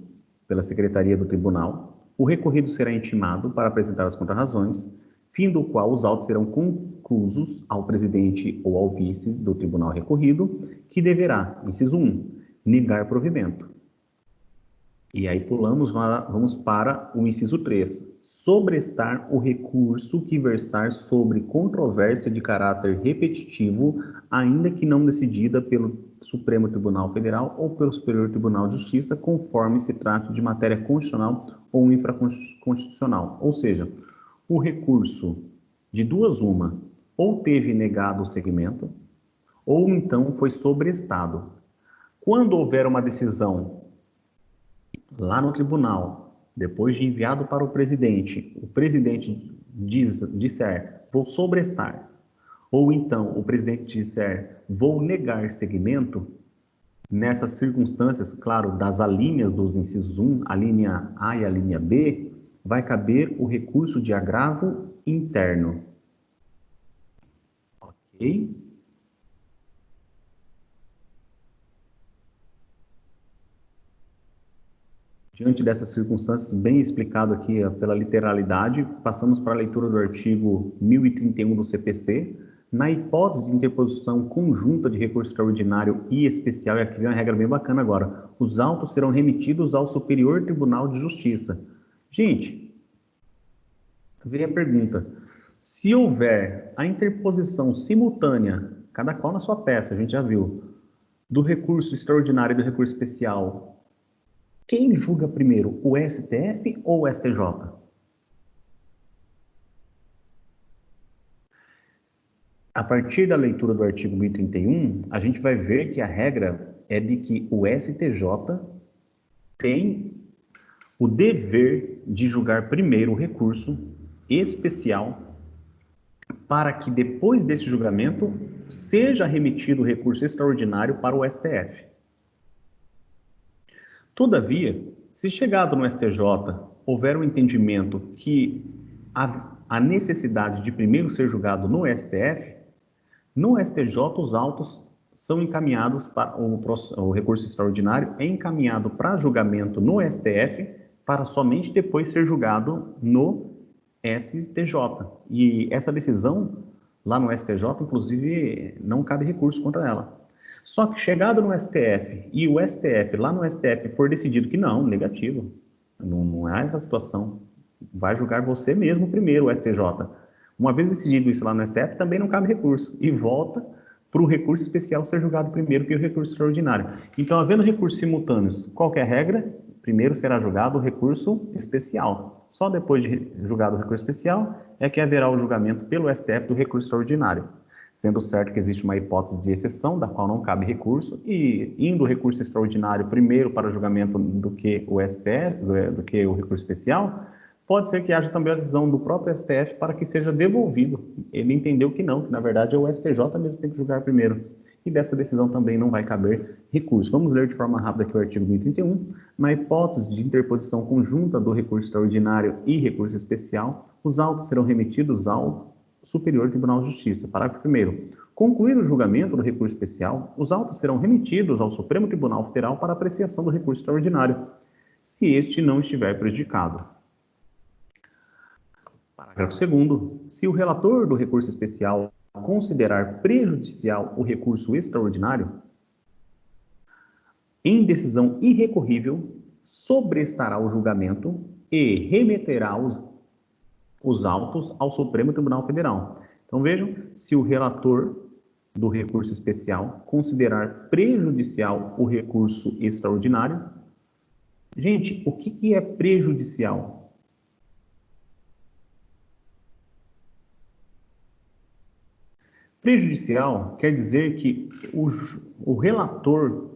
pela Secretaria do Tribunal, o recorrido será intimado para apresentar as contrarrazões, fim do qual os autos serão conclusos ao presidente ou ao vice do tribunal recorrido, que deverá, inciso 1, negar provimento. E aí pulamos, vamos para o inciso 3. Sobrestar o recurso que versar sobre controvérsia de caráter repetitivo, ainda que não decidida pelo Supremo Tribunal Federal ou pelo Superior Tribunal de Justiça, conforme se trate de matéria constitucional ou infraconstitucional. Ou seja, o recurso de duas uma, ou teve negado o segmento, ou então foi sobrestado. Quando houver uma decisão lá no tribunal, depois de enviado para o presidente disser, vou sobrestar, ou então o presidente disser, vou negar seguimento, nessas circunstâncias, claro, das alíneas dos incisos 1, a linha A e a linha B, vai caber o recurso de agravo interno. Ok? Diante dessas circunstâncias, bem explicado aqui pela literalidade, passamos para a leitura do artigo 1031 do CPC. Na hipótese de interposição conjunta de recurso extraordinário e especial, e aqui vem uma regra bem bacana agora, os autos serão remetidos ao Superior Tribunal de Justiça. Gente, veio a pergunta, se houver a interposição simultânea, cada qual na sua peça, a gente já viu, do recurso extraordinário e do recurso especial, quem julga primeiro, o STF ou o STJ? A partir da leitura do artigo 1031, a gente vai ver que a regra é de que o STJ tem o dever de julgar primeiro o recurso especial para que depois desse julgamento seja remetido o recurso extraordinário para o STF. Todavia, se chegado no STJ houver um entendimento que há necessidade de primeiro ser julgado no STF, no STJ os autos são encaminhados para o recurso extraordinário é encaminhado para julgamento no STF para somente depois ser julgado no STJ. E essa decisão lá no STJ, inclusive, não cabe recurso contra ela. Só que chegado no STF e o STF, lá no STF, for decidido que não, negativo, não há essa situação, vai julgar você mesmo primeiro, o STJ. Uma vez decidido isso lá no STF, também não cabe recurso e volta para o recurso especial ser julgado primeiro que o recurso extraordinário. Então, havendo recursos simultâneos, qual que é a regra? primeiro será julgado o recurso especial. Só depois de julgado o recurso especial é que haverá o julgamento pelo STF do recurso extraordinário, sendo certo que existe uma hipótese de exceção, da qual não cabe recurso, e indo o recurso extraordinário primeiro para julgamento do que o STF, do que o recurso especial, pode ser que haja também a decisão do próprio STF para que seja devolvido. Ele entendeu que não, que na verdade é o STJ mesmo que tem que julgar primeiro. E dessa decisão também não vai caber recurso. Vamos ler de forma rápida aqui o artigo 1031. Na hipótese de interposição conjunta do recurso extraordinário e recurso especial, os autos serão remetidos ao Superior Tribunal de Justiça. Parágrafo 1º. Concluído o julgamento do recurso especial, os autos serão remetidos ao Supremo Tribunal Federal para apreciação do recurso extraordinário, se este não estiver prejudicado. Parágrafo 2º. Se o relator do recurso especial considerar prejudicial o recurso extraordinário, em decisão irrecorrível, sobrestará o julgamento e remeterá os autos ao Supremo Tribunal Federal. Então vejam, se o relator do recurso especial considerar prejudicial o recurso extraordinário, gente, o que é prejudicial? Prejudicial quer dizer que o relator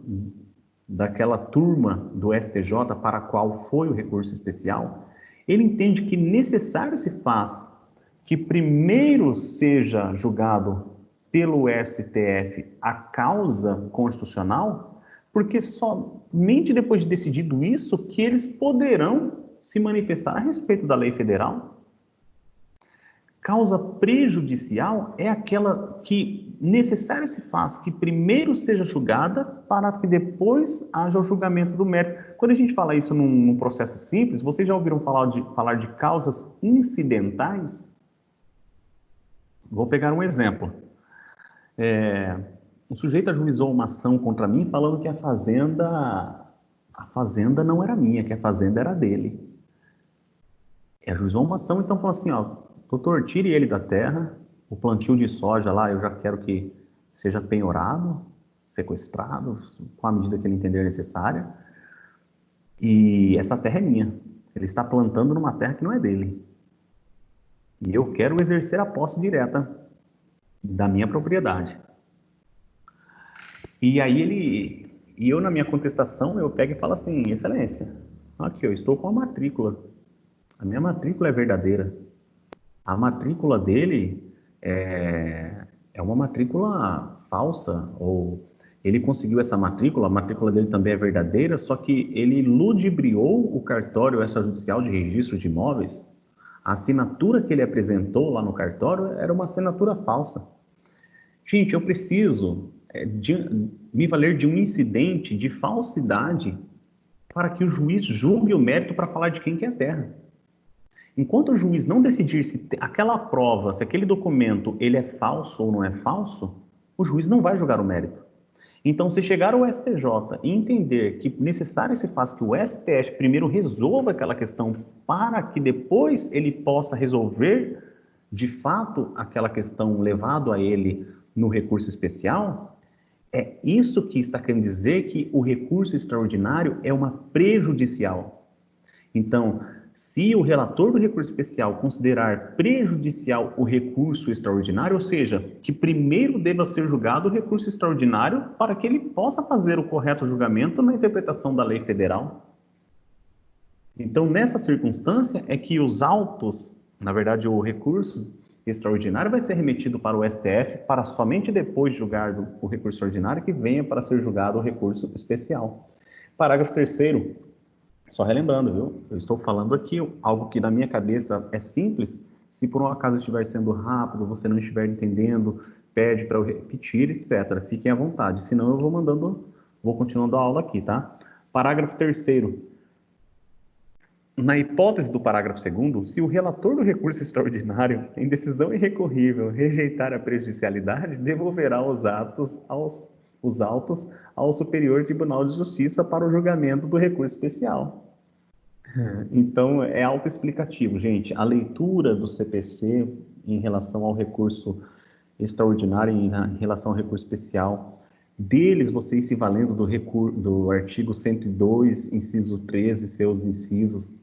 daquela turma do STJ para a qual foi o recurso especial, ele entende que necessário se faz que primeiro seja julgado pelo STF a causa constitucional, porque somente depois de decidido isso que eles poderão se manifestar a respeito da lei federal. Causa prejudicial é aquela que necessário se faz que primeiro seja julgada para que depois haja o julgamento do mérito. Quando a gente fala isso num processo simples, vocês já ouviram falar de causas incidentais? Vou pegar um exemplo. Um sujeito ajuizou uma ação contra mim falando que a fazenda não era minha, que a fazenda era dele. Ajuizou uma ação, então falou assim, ó, doutor, tire ele da terra, o plantio de soja lá eu já quero que seja penhorado, sequestrado, com a medida que ele entender necessária, e essa terra é minha. Ele está plantando numa terra que não é dele. E eu quero exercer a posse direta da minha propriedade. E aí eu na minha contestação, eu pego e falo assim, excelência, aqui eu estou com a matrícula. A minha matrícula é verdadeira. A matrícula dele é uma matrícula falsa, ou ele conseguiu essa matrícula, a matrícula dele também é verdadeira, só que ele ludibriou o cartório extrajudicial de registro de imóveis. A assinatura que ele apresentou lá no cartório era uma assinatura falsa. Gente, eu preciso me valer de um incidente de falsidade para que o juiz julgue o mérito para falar de quem que é a terra. Enquanto o juiz não decidir se aquela prova, se aquele documento ele é falso ou não é falso, o juiz não vai julgar o mérito. Então, se chegar ao STJ e entender que necessário se faz que o STF primeiro resolva aquela questão para que depois ele possa resolver de fato aquela questão levado a ele no recurso especial, é isso que está querendo dizer que o recurso extraordinário é uma prejudicial. Então, se o relator do recurso especial considerar prejudicial o recurso extraordinário, ou seja, que primeiro deva ser julgado o recurso extraordinário para que ele possa fazer o correto julgamento na interpretação da lei federal. Então, nessa circunstância é que os autos, na verdade, o recurso extraordinário vai ser remetido para o STF para somente depois de julgar o recurso ordinário que venha para ser julgado o recurso especial. Parágrafo 3º. Só relembrando, viu? Eu estou falando aqui algo que na minha cabeça é simples. Se por um acaso estiver sendo rápido, você não estiver entendendo, pede para eu repetir, etc. Fiquem à vontade, senão eu vou continuando a aula aqui, tá? Parágrafo 3º. Na hipótese do parágrafo 2º, se o relator do recurso extraordinário, em decisão irrecorrível, rejeitar a prejudicialidade, devolverá os autos ao Superior Tribunal de Justiça para o julgamento do recurso especial. Então, é autoexplicativo, gente. A leitura do CPC em relação ao recurso extraordinário e em relação ao recurso especial, deles vocês se valendo do artigo 102, inciso 13, seus incisos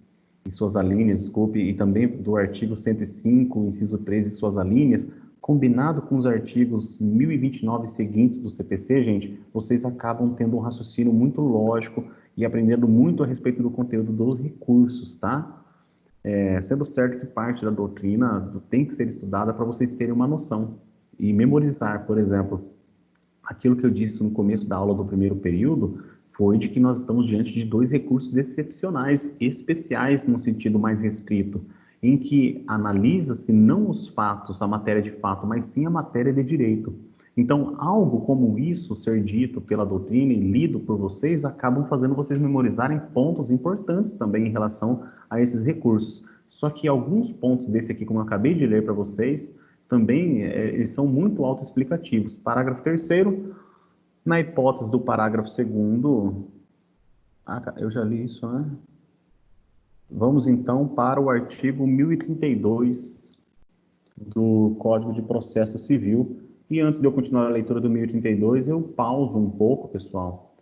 e suas alíneas, desculpe, e também do artigo 105, inciso 13 e suas alíneas, combinado com os artigos 1029 seguintes do CPC, gente, vocês acabam tendo um raciocínio muito lógico e aprendendo muito a respeito do conteúdo dos recursos, tá? Sendo certo que parte da doutrina tem que ser estudada para vocês terem uma noção e memorizar, por exemplo, aquilo que eu disse no começo da aula do primeiro período, foi de que nós estamos diante de dois recursos excepcionais, especiais no sentido mais restrito, em que analisa-se não os fatos, a matéria de fato, mas sim a matéria de direito. Então, algo como isso ser dito pela doutrina e lido por vocês, acabam fazendo vocês memorizarem pontos importantes também em relação a esses recursos. Só que alguns pontos desse aqui, como eu acabei de ler para vocês, também eles são muito autoexplicativos. Parágrafo 3º, na hipótese do parágrafo 2º, eu já li isso, né? Vamos então para o artigo 1032 do Código de Processo Civil. E antes de eu continuar a leitura do 1032, eu pauso um pouco, pessoal,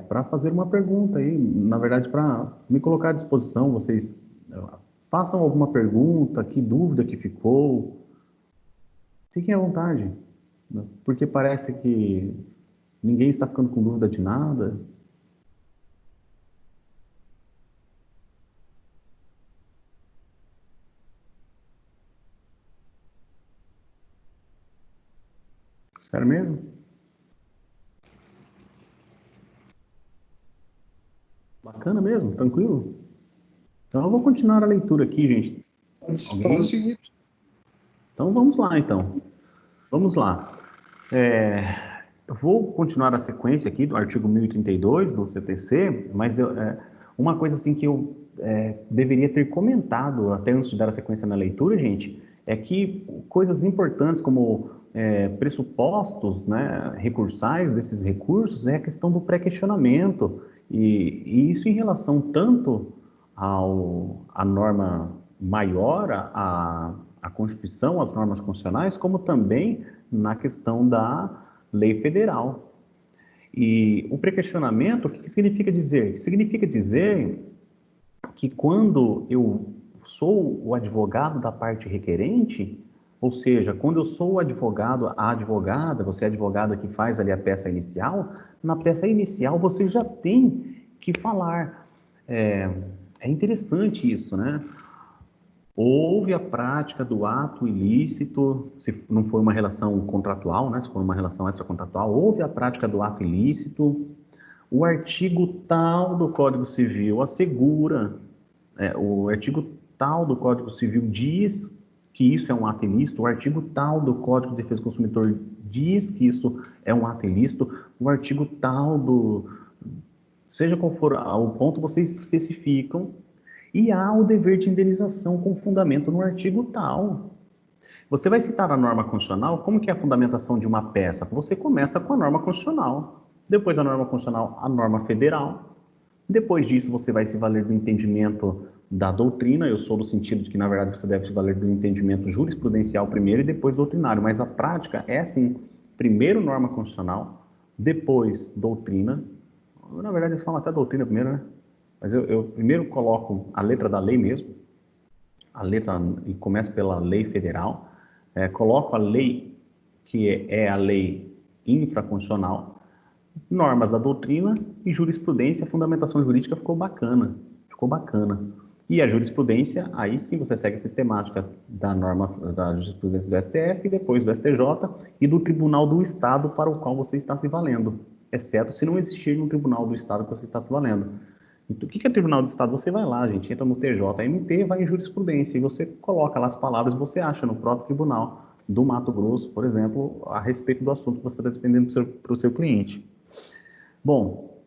para fazer uma pergunta aí, na verdade, para me colocar à disposição, vocês façam alguma pergunta, que dúvida que ficou, fiquem à vontade, porque parece que ninguém está ficando com dúvida de nada. Sério mesmo? Bacana mesmo, tranquilo? Então eu vou continuar a leitura aqui, gente. Pode seguir. Então vamos lá, então. Vamos lá. Eu vou continuar a sequência aqui do artigo 1032 do CPC, mas uma coisa assim que eu deveria ter comentado até antes de dar a sequência na leitura, gente, é que coisas importantes como pressupostos, né, recursais desses recursos é a questão do pré-questionamento, e isso em relação tanto à norma maior, à Constituição, às normas constitucionais, como também na questão da lei federal. E o pré-questionamento, o que significa dizer? Significa dizer que quando eu sou o advogado da parte requerente, ou seja, quando eu sou o advogado, a advogada, você é a advogada que faz ali a peça inicial, na peça inicial você já tem que falar. É interessante isso, né? Houve a prática do ato ilícito, se não foi uma relação contratual, né? Se for uma relação extracontratual, houve a prática do ato ilícito, o artigo tal do Código Civil assegura, o artigo tal do Código Civil diz que isso é um ato ilícito, o artigo tal do Código de Defesa do Consumidor diz que isso é um ato ilícito, o artigo tal do... Seja qual for o ponto, vocês especificam, e há o dever de indenização com fundamento no artigo tal. Você vai citar a norma constitucional, como que é a fundamentação de uma peça? Você começa com a norma constitucional, depois a norma constitucional, a norma federal, depois disso você vai se valer do entendimento da doutrina, eu sou no sentido de que, na verdade, você deve se valer do entendimento jurisprudencial primeiro e depois doutrinário, mas a prática é assim, primeiro norma constitucional, depois doutrina, na verdade eles falam até doutrina primeiro, né? Mas eu primeiro coloco a letra da lei mesmo, a letra, e começo pela lei federal, coloco a lei, que é a lei infraconstitucional, normas da doutrina e jurisprudência, a fundamentação jurídica ficou bacana. E a jurisprudência, aí sim você segue a sistemática da norma da jurisprudência do STF, depois do STJ e do Tribunal do Estado para o qual você está se valendo, exceto se não existir no Tribunal do Estado que você está se valendo. Então, o que é Tribunal do Estado? Você vai lá, gente, entra no TJMT, vai em jurisprudência, e você coloca lá as palavras que você acha no próprio tribunal do Mato Grosso, por exemplo, a respeito do assunto que você está despendendo para o seu cliente. Bom,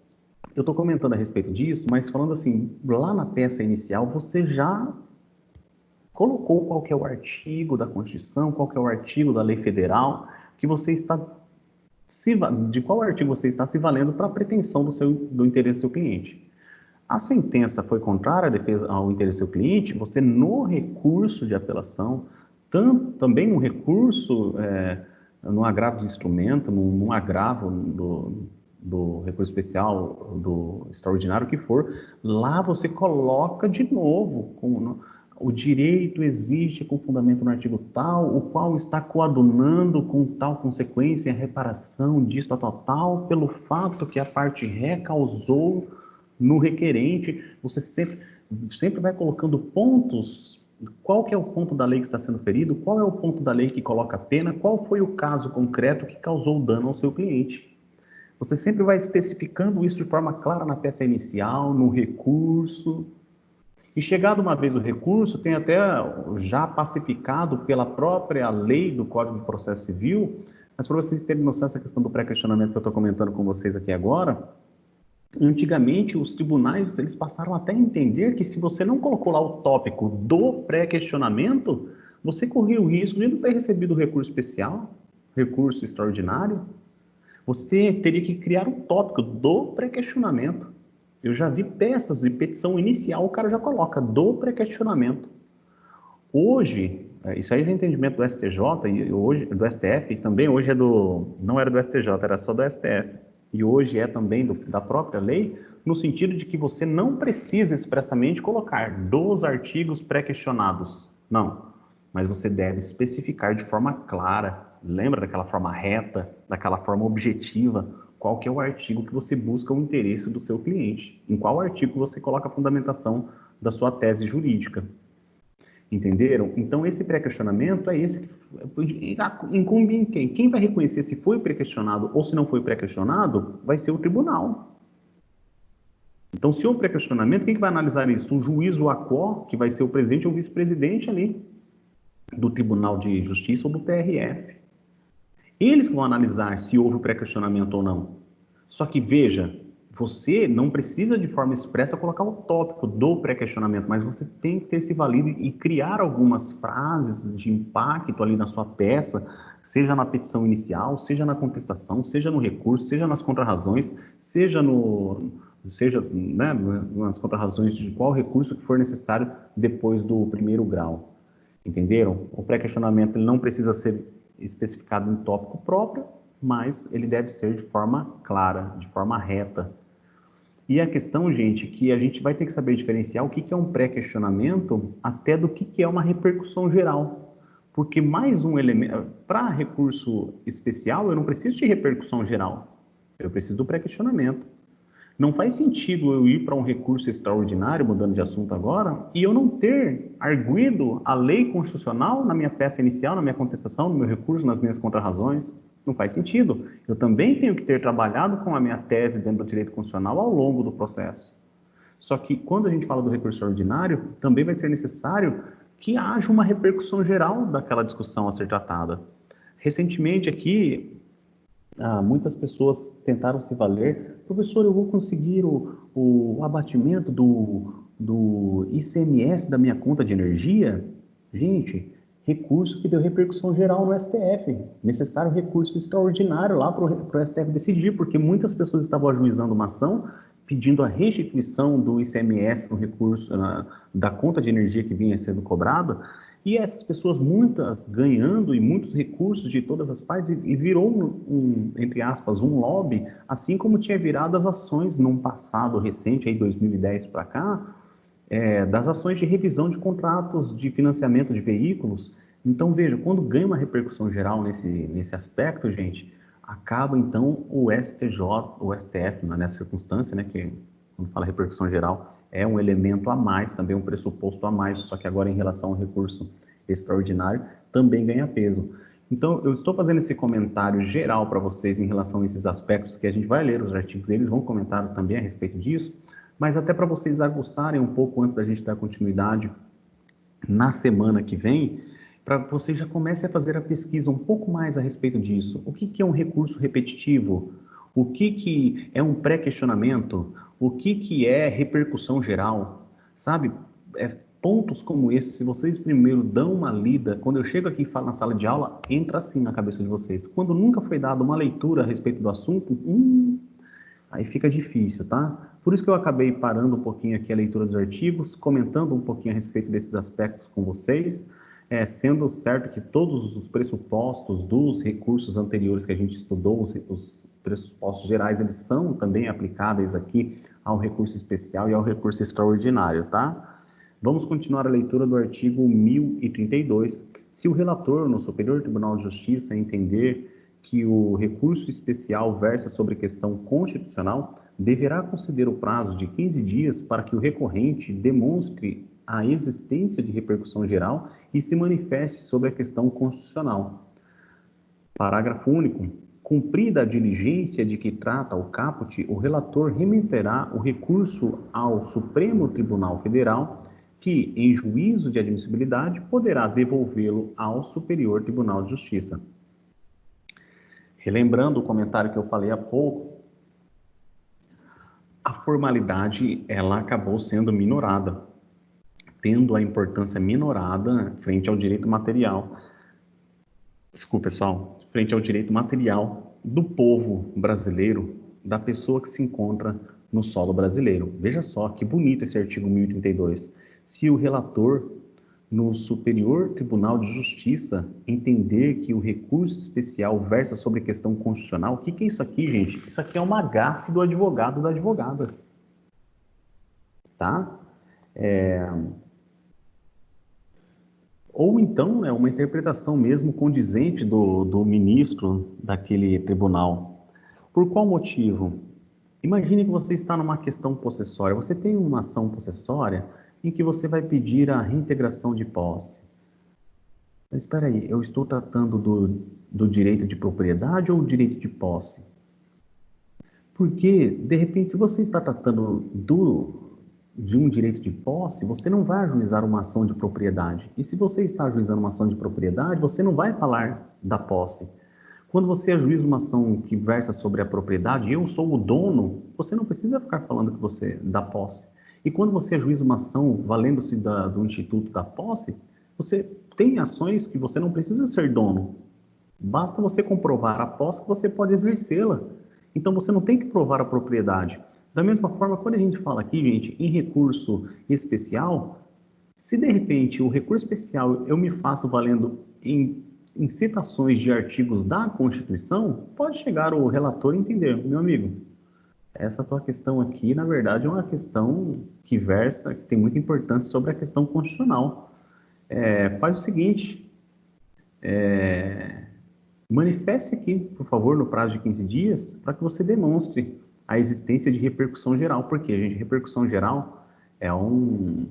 eu estou comentando a respeito disso, mas falando assim, lá na peça inicial, você já colocou qual que é o artigo da Constituição, qual que é o artigo da lei federal, que você está de qual artigo você está se valendo para a pretensão do interesse do seu cliente. A sentença foi contrária à defesa ao interesse do seu cliente, você no recurso de apelação, também no recurso num agravo de instrumento, num agravo do recurso especial, do extraordinário, o que for, lá você coloca de novo, o direito existe com fundamento no artigo tal, o qual está coadunando com tal consequência a reparação disso, tal, pelo fato que a parte ré causou no requerente. Você sempre vai colocando pontos. Qual que é o ponto da lei que está sendo ferido? Qual é o ponto da lei que coloca a pena? Qual foi o caso concreto que causou o dano ao seu cliente? Você sempre vai especificando isso de forma clara na peça inicial, no recurso. E chegado uma vez o recurso, tem até já pacificado pela própria lei do Código de Processo Civil, mas para vocês terem noção dessa questão do pré-questionamento que eu estou comentando com vocês aqui agora, antigamente os tribunais eles passaram até a entender que se você não colocou lá o tópico do pré-questionamento, você corria o risco de não ter recebido recurso especial, recurso extraordinário. Você teria que criar um tópico do pré-questionamento. Eu já vi peças de petição inicial, o cara já coloca do pré-questionamento. Hoje, isso aí é entendimento do STJ, e hoje, do STF, e também hoje não era do STJ, era só do STF. E hoje é também da própria lei, no sentido de que você não precisa expressamente colocar dos artigos pré-questionados. Não, mas você deve especificar de forma clara, lembra daquela forma reta, daquela forma objetiva, qual que é o artigo que você busca o interesse do seu cliente, em qual artigo você coloca a fundamentação da sua tese jurídica. Entenderam? Então, esse pré-questionamento é esse que incumbe em quem? Quem vai reconhecer se foi pré-questionado ou se não foi pré-questionado vai ser o tribunal. Então, se houve pré-questionamento, quem que vai analisar isso? O juiz, o ACO, que vai ser o presidente ou o vice-presidente ali do Tribunal de Justiça ou do TRF. Eles vão analisar se houve o pré-questionamento ou não. Só que, veja, você não precisa de forma expressa colocar o tópico do pré-questionamento, mas você tem que ter se valido e criar algumas frases de impacto ali na sua peça, seja na petição inicial, seja na contestação, seja no recurso, seja nas contrarrazões, seja nas contrarrazões de qual recurso que for necessário depois do primeiro grau. Entenderam? O pré-questionamento ele não precisa ser especificado em tópico próprio, mas ele deve ser de forma clara, de forma reta. E a questão, gente, que a gente vai ter que saber diferenciar o que é um pré-questionamento até do que é uma repercussão geral. Porque mais um elemento, para recurso especial, eu não preciso de repercussão geral, eu preciso do pré-questionamento. Não faz sentido eu ir para um recurso extraordinário, mudando de assunto agora, e eu não ter arguido a lei constitucional na minha peça inicial, na minha contestação, no meu recurso, nas minhas contrarrazões. Não faz sentido. Eu também tenho que ter trabalhado com a minha tese dentro do direito constitucional ao longo do processo. Só que quando a gente fala do recurso extraordinário, também vai ser necessário que haja uma repercussão geral daquela discussão a ser tratada. Recentemente aqui, muitas pessoas tentaram se valer, professor, eu vou conseguir o abatimento do ICMS da minha conta de energia? Gente, recurso que deu repercussão geral no STF, necessário recurso extraordinário lá para o STF decidir, porque muitas pessoas estavam ajuizando uma ação pedindo a restituição do ICMS no recurso da conta de energia que vinha sendo cobrada, e essas pessoas, muitas ganhando e muitos recursos de todas as partes, e virou entre aspas, um lobby, assim como tinha virado as ações num passado recente, aí 2010 para cá, das ações de revisão de contratos de financiamento de veículos. Então, veja, quando ganha uma repercussão geral nesse aspecto, gente, acaba então o STJ, o STF, nessa circunstância, né, que quando fala repercussão geral, é um elemento a mais, também um pressuposto a mais, só que agora em relação ao recurso extraordinário, também ganha peso. Então, eu estou fazendo esse comentário geral para vocês em relação a esses aspectos, que a gente vai ler os artigos, eles vão comentar também a respeito disso, mas até para vocês aguçarem um pouco antes da gente dar continuidade na semana que vem, para que vocês já comecem a fazer a pesquisa um pouco mais a respeito disso. O que é um recurso repetitivo? O que é um pré-questionamento? O que é repercussão geral? Sabe, pontos como esse, se vocês primeiro dão uma lida, quando eu chego aqui e falo na sala de aula, entra assim na cabeça de vocês. Quando nunca foi dada uma leitura a respeito do assunto, aí fica difícil, tá? Por isso que eu acabei parando um pouquinho aqui a leitura dos artigos, comentando um pouquinho a respeito desses aspectos com vocês. Sendo certo que todos os pressupostos dos recursos anteriores que a gente estudou, os pressupostos gerais, eles são também aplicáveis aqui ao recurso especial e ao recurso extraordinário, tá? Vamos continuar a leitura do artigo 1032. Se o relator no Superior Tribunal de Justiça entender que o recurso especial versa sobre questão constitucional, deverá conceder o prazo de 15 dias para que o recorrente demonstre a existência de repercussão geral e se manifeste sobre a questão constitucional. Parágrafo único. Cumprida a diligência de que trata o caput, o relator remeterá o recurso ao Supremo Tribunal Federal, que, em juízo de admissibilidade, poderá devolvê-lo ao Superior Tribunal de Justiça. Relembrando o comentário que eu falei há pouco, a formalidade ela acabou sendo minorada, tendo a importância minorada frente ao direito material. Desculpa, pessoal, frente ao direito material do povo brasileiro, da pessoa que se encontra no solo brasileiro. Veja só que bonito esse artigo 1032. Se o relator no Superior Tribunal de Justiça entender que o recurso especial versa sobre questão constitucional, o que é isso aqui, gente? Isso aqui é uma gafe do advogado ou da advogada, tá? Ou então é uma interpretação mesmo condizente do ministro daquele tribunal. Por qual motivo? Imagine que você está numa questão possessória. Você tem uma ação possessória em que você vai pedir a reintegração de posse. Mas espera aí, eu estou tratando do direito de propriedade ou direito de posse? Porque, de repente, se você está tratando de um direito de posse, você não vai ajuizar uma ação de propriedade. E se você está ajuizando uma ação de propriedade, você não vai falar da posse. Quando você ajuiza uma ação que versa sobre a propriedade, eu sou o dono, você não precisa ficar falando que você dá posse. E quando você ajuiza uma ação valendo-se do Instituto da Posse, você tem ações que você não precisa ser dono. Basta você comprovar a posse que você pode exercê-la. Então você não tem que provar a propriedade. Da mesma forma, quando a gente fala aqui, gente, em recurso especial, se de repente o recurso especial eu me faço valendo em citações de artigos da Constituição, pode chegar o relator e entender, meu amigo, essa tua questão aqui, na verdade, é uma questão que versa, que tem muita importância sobre a questão constitucional. Faz o seguinte, manifeste aqui, por favor, no prazo de 15 dias, para que você demonstre a existência de repercussão geral. Por quê, gente? Repercussão geral é um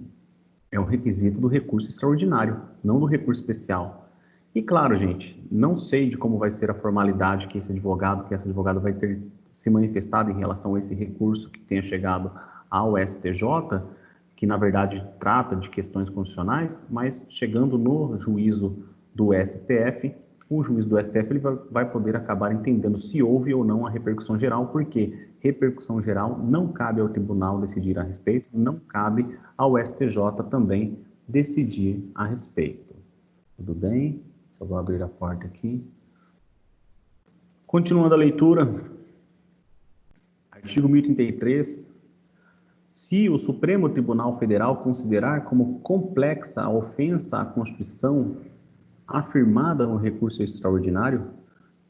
requisito do recurso extraordinário, não do recurso especial. E claro, gente, não sei de como vai ser a formalidade que essa advogada vai ter se manifestado em relação a esse recurso que tenha chegado ao STJ, que na verdade trata de questões constitucionais, mas chegando no juízo do STF, o juiz do STF ele vai poder acabar entendendo se houve ou não a repercussão geral, porque repercussão geral não cabe ao tribunal decidir a respeito, não cabe ao STJ também decidir a respeito. Tudo bem? Só vou abrir a porta aqui. Continuando a leitura, artigo 1033. Se o Supremo Tribunal Federal considerar como complexa a ofensa à Constituição afirmada no recurso extraordinário,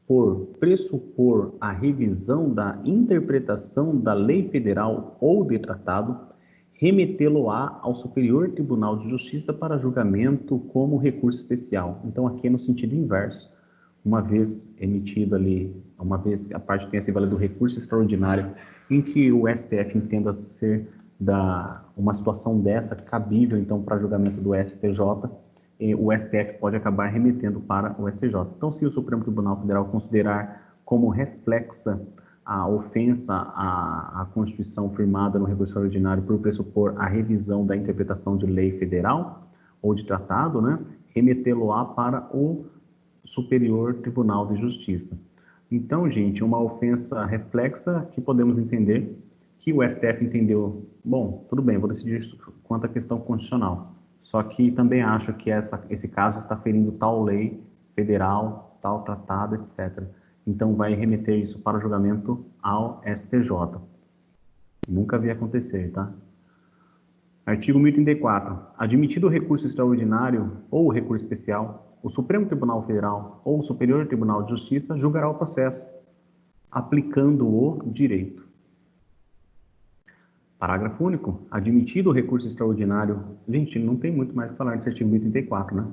por pressupor a revisão da interpretação da lei federal ou de tratado, remetê-lo-á ao Superior Tribunal de Justiça para julgamento como recurso especial. Então, aqui é no sentido inverso. Uma vez emitido ali, uma vez a parte tenha se valido do recurso extraordinário, em que o STF entenda ser uma situação dessa cabível, então, para julgamento do STJ, o STF pode acabar remetendo para o STJ. Então, se o Supremo Tribunal Federal considerar como reflexa a ofensa à Constituição firmada no recurso extraordinário por pressupor a revisão da interpretação de lei federal ou de tratado, né, remetê-lo-á para o Superior Tribunal de Justiça. Então, gente, uma ofensa reflexa que podemos entender que o STF entendeu, bom, tudo bem, vou decidir isso quanto à questão constitucional. Só que também acho que esse caso está ferindo tal lei federal, tal tratado, etc. Então, vai remeter isso para o julgamento ao STJ. Nunca vi acontecer, tá? Artigo 1034. Admitido o recurso extraordinário ou o recurso especial, o Supremo Tribunal Federal ou o Superior Tribunal de Justiça julgará o processo, aplicando o direito. Parágrafo único. Admitido o recurso extraordinário... Gente, não tem muito mais o que falar desse artigo 1034, né?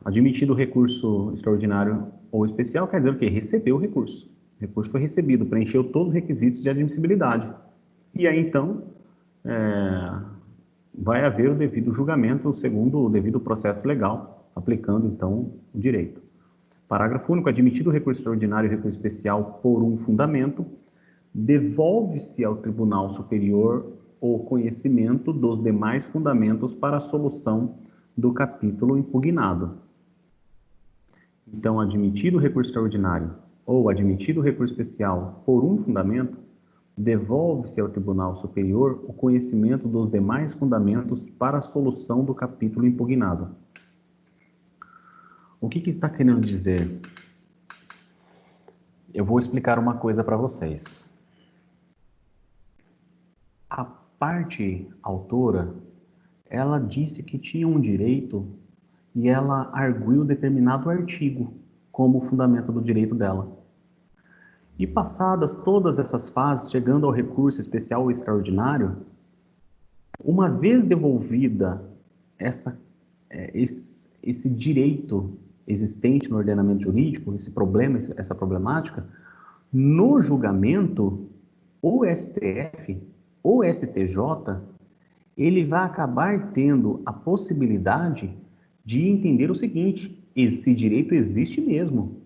Admitido o recurso extraordinário ou especial, quer dizer o quê? Recebeu o recurso. O recurso foi recebido, preencheu todos os requisitos de admissibilidade. E aí, então, vai haver o devido julgamento segundo o devido processo legal, aplicando, então, o direito. Parágrafo único. Admitido o recurso extraordinário e o recurso especial por um fundamento, devolve-se ao Tribunal Superior o conhecimento dos demais fundamentos para a solução do capítulo impugnado. Então, admitido o recurso extraordinário ou admitido o recurso especial por um fundamento, devolve-se ao Tribunal Superior o conhecimento dos demais fundamentos para a solução do capítulo impugnado. O que está querendo dizer? Eu vou explicar uma coisa para vocês. A parte autora, ela disse que tinha um direito e ela arguiu determinado artigo como fundamento do direito dela. E passadas todas essas fases, chegando ao recurso especial ou extraordinário, uma vez devolvida esse direito existente no ordenamento jurídico, esse problema, essa problemática, no julgamento, o STF ou STJ, ele vai acabar tendo a possibilidade de entender o seguinte: esse direito existe mesmo.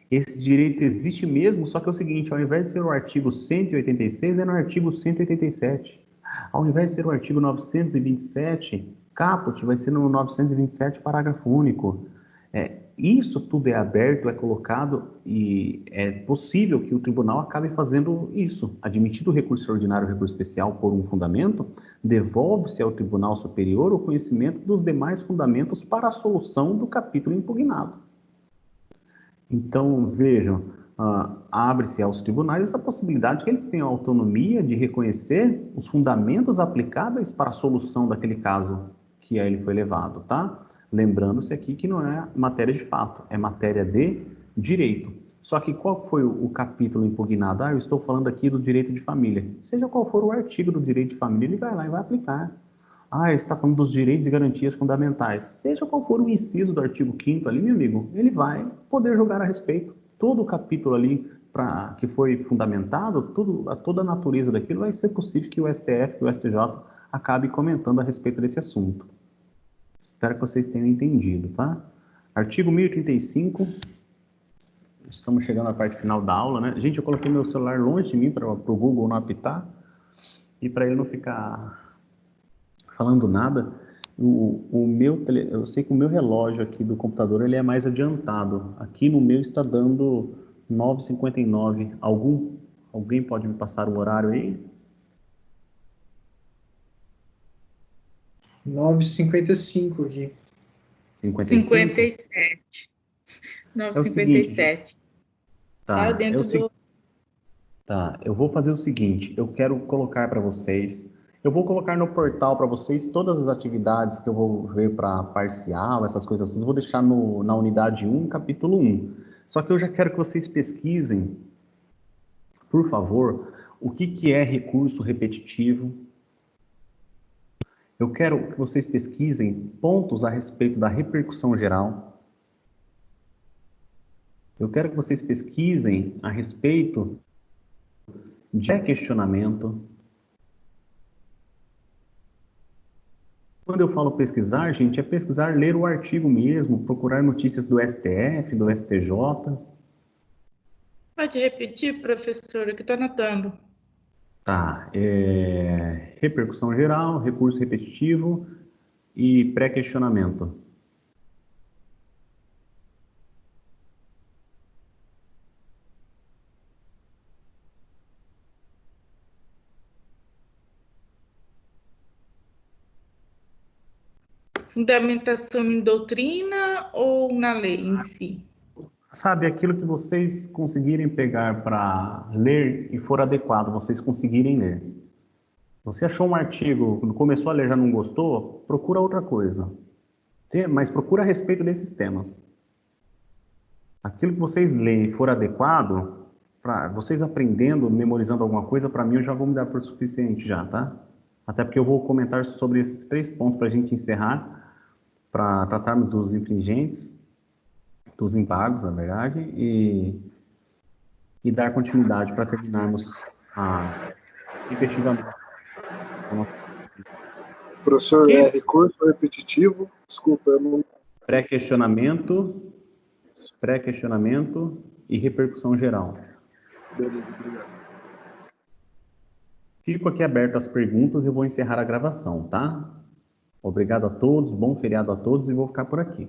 Esse direito existe mesmo, só que é o seguinte, ao invés de ser o artigo 186, é no artigo 187. Ao invés de ser o artigo 927, caput, vai ser no 927, parágrafo único. Isso tudo é aberto, é colocado e é possível que o tribunal acabe fazendo isso. Admitido o recurso extraordinário ou recurso especial por um fundamento, devolve-se ao Tribunal Superior o conhecimento dos demais fundamentos para a solução do capítulo impugnado. Então, vejam, abre-se aos tribunais essa possibilidade que eles tenham autonomia de reconhecer os fundamentos aplicáveis para a solução daquele caso que a ele foi levado, tá? Lembrando-se aqui que não é matéria de fato, é matéria de direito. Só que qual foi o capítulo impugnado? Eu estou falando aqui do direito de família. Seja qual for o artigo do direito de família, ele vai lá e vai aplicar. Ele está falando dos direitos e garantias fundamentais. Seja qual for o inciso do artigo 5º ali, meu amigo, ele vai poder julgar a respeito. Todo o capítulo ali que foi fundamentado, toda a natureza daquilo, vai ser possível que o STF e o STJ acabe comentando a respeito desse assunto. Espero que vocês tenham entendido, tá? Artigo 1035. Estamos chegando à parte final da aula, né? Gente, eu coloquei meu celular longe de mim para o Google não apitar e para ele não ficar falando nada. Eu sei que o meu relógio aqui do computador ele é mais adiantado. Aqui no meu está dando 9h59. Alguém pode me passar o horário aí? 9h55 aqui. 57. 9h57. Tá, Dentro do... Tá, eu vou fazer o seguinte, eu quero colocar para vocês, eu vou colocar no portal para vocês todas as atividades que eu vou ver para parcial, essas coisas todas, vou deixar na unidade 1, capítulo 1. Só que eu já quero que vocês pesquisem, por favor, o que é recurso repetitivo. Eu quero que vocês pesquisem pontos a respeito da repercussão geral. Eu quero que vocês pesquisem a respeito de questionamento. Quando eu falo pesquisar, gente, é pesquisar, ler o artigo mesmo, procurar notícias do STF, do STJ. Pode repetir, professora, que estou anotando. Tá, repercussão geral, recurso repetitivo e pré-questionamento. Fundamentação em doutrina ou na lei em si? Sabe, aquilo que vocês conseguirem pegar para ler e for adequado, vocês conseguirem ler. Você achou um artigo, quando começou a ler já não gostou, procura outra coisa. Mas procura a respeito desses temas. Aquilo que vocês leem e for adequado, para vocês aprendendo, memorizando alguma coisa, para mim eu já vou me dar por suficiente já, tá? Até porque eu vou comentar sobre esses 3 pontos para a gente encerrar, para tratarmos dos infringentes, dos impagos, na verdade, e dar continuidade para terminarmos efetivamente. Professor, Ok? recurso repetitivo, desculpa, eu não... Pré-questionamento e repercussão geral. Beleza, obrigado. Fico aqui aberto às perguntas e vou encerrar a gravação, tá? Obrigado a todos, bom feriado a todos e vou ficar por aqui.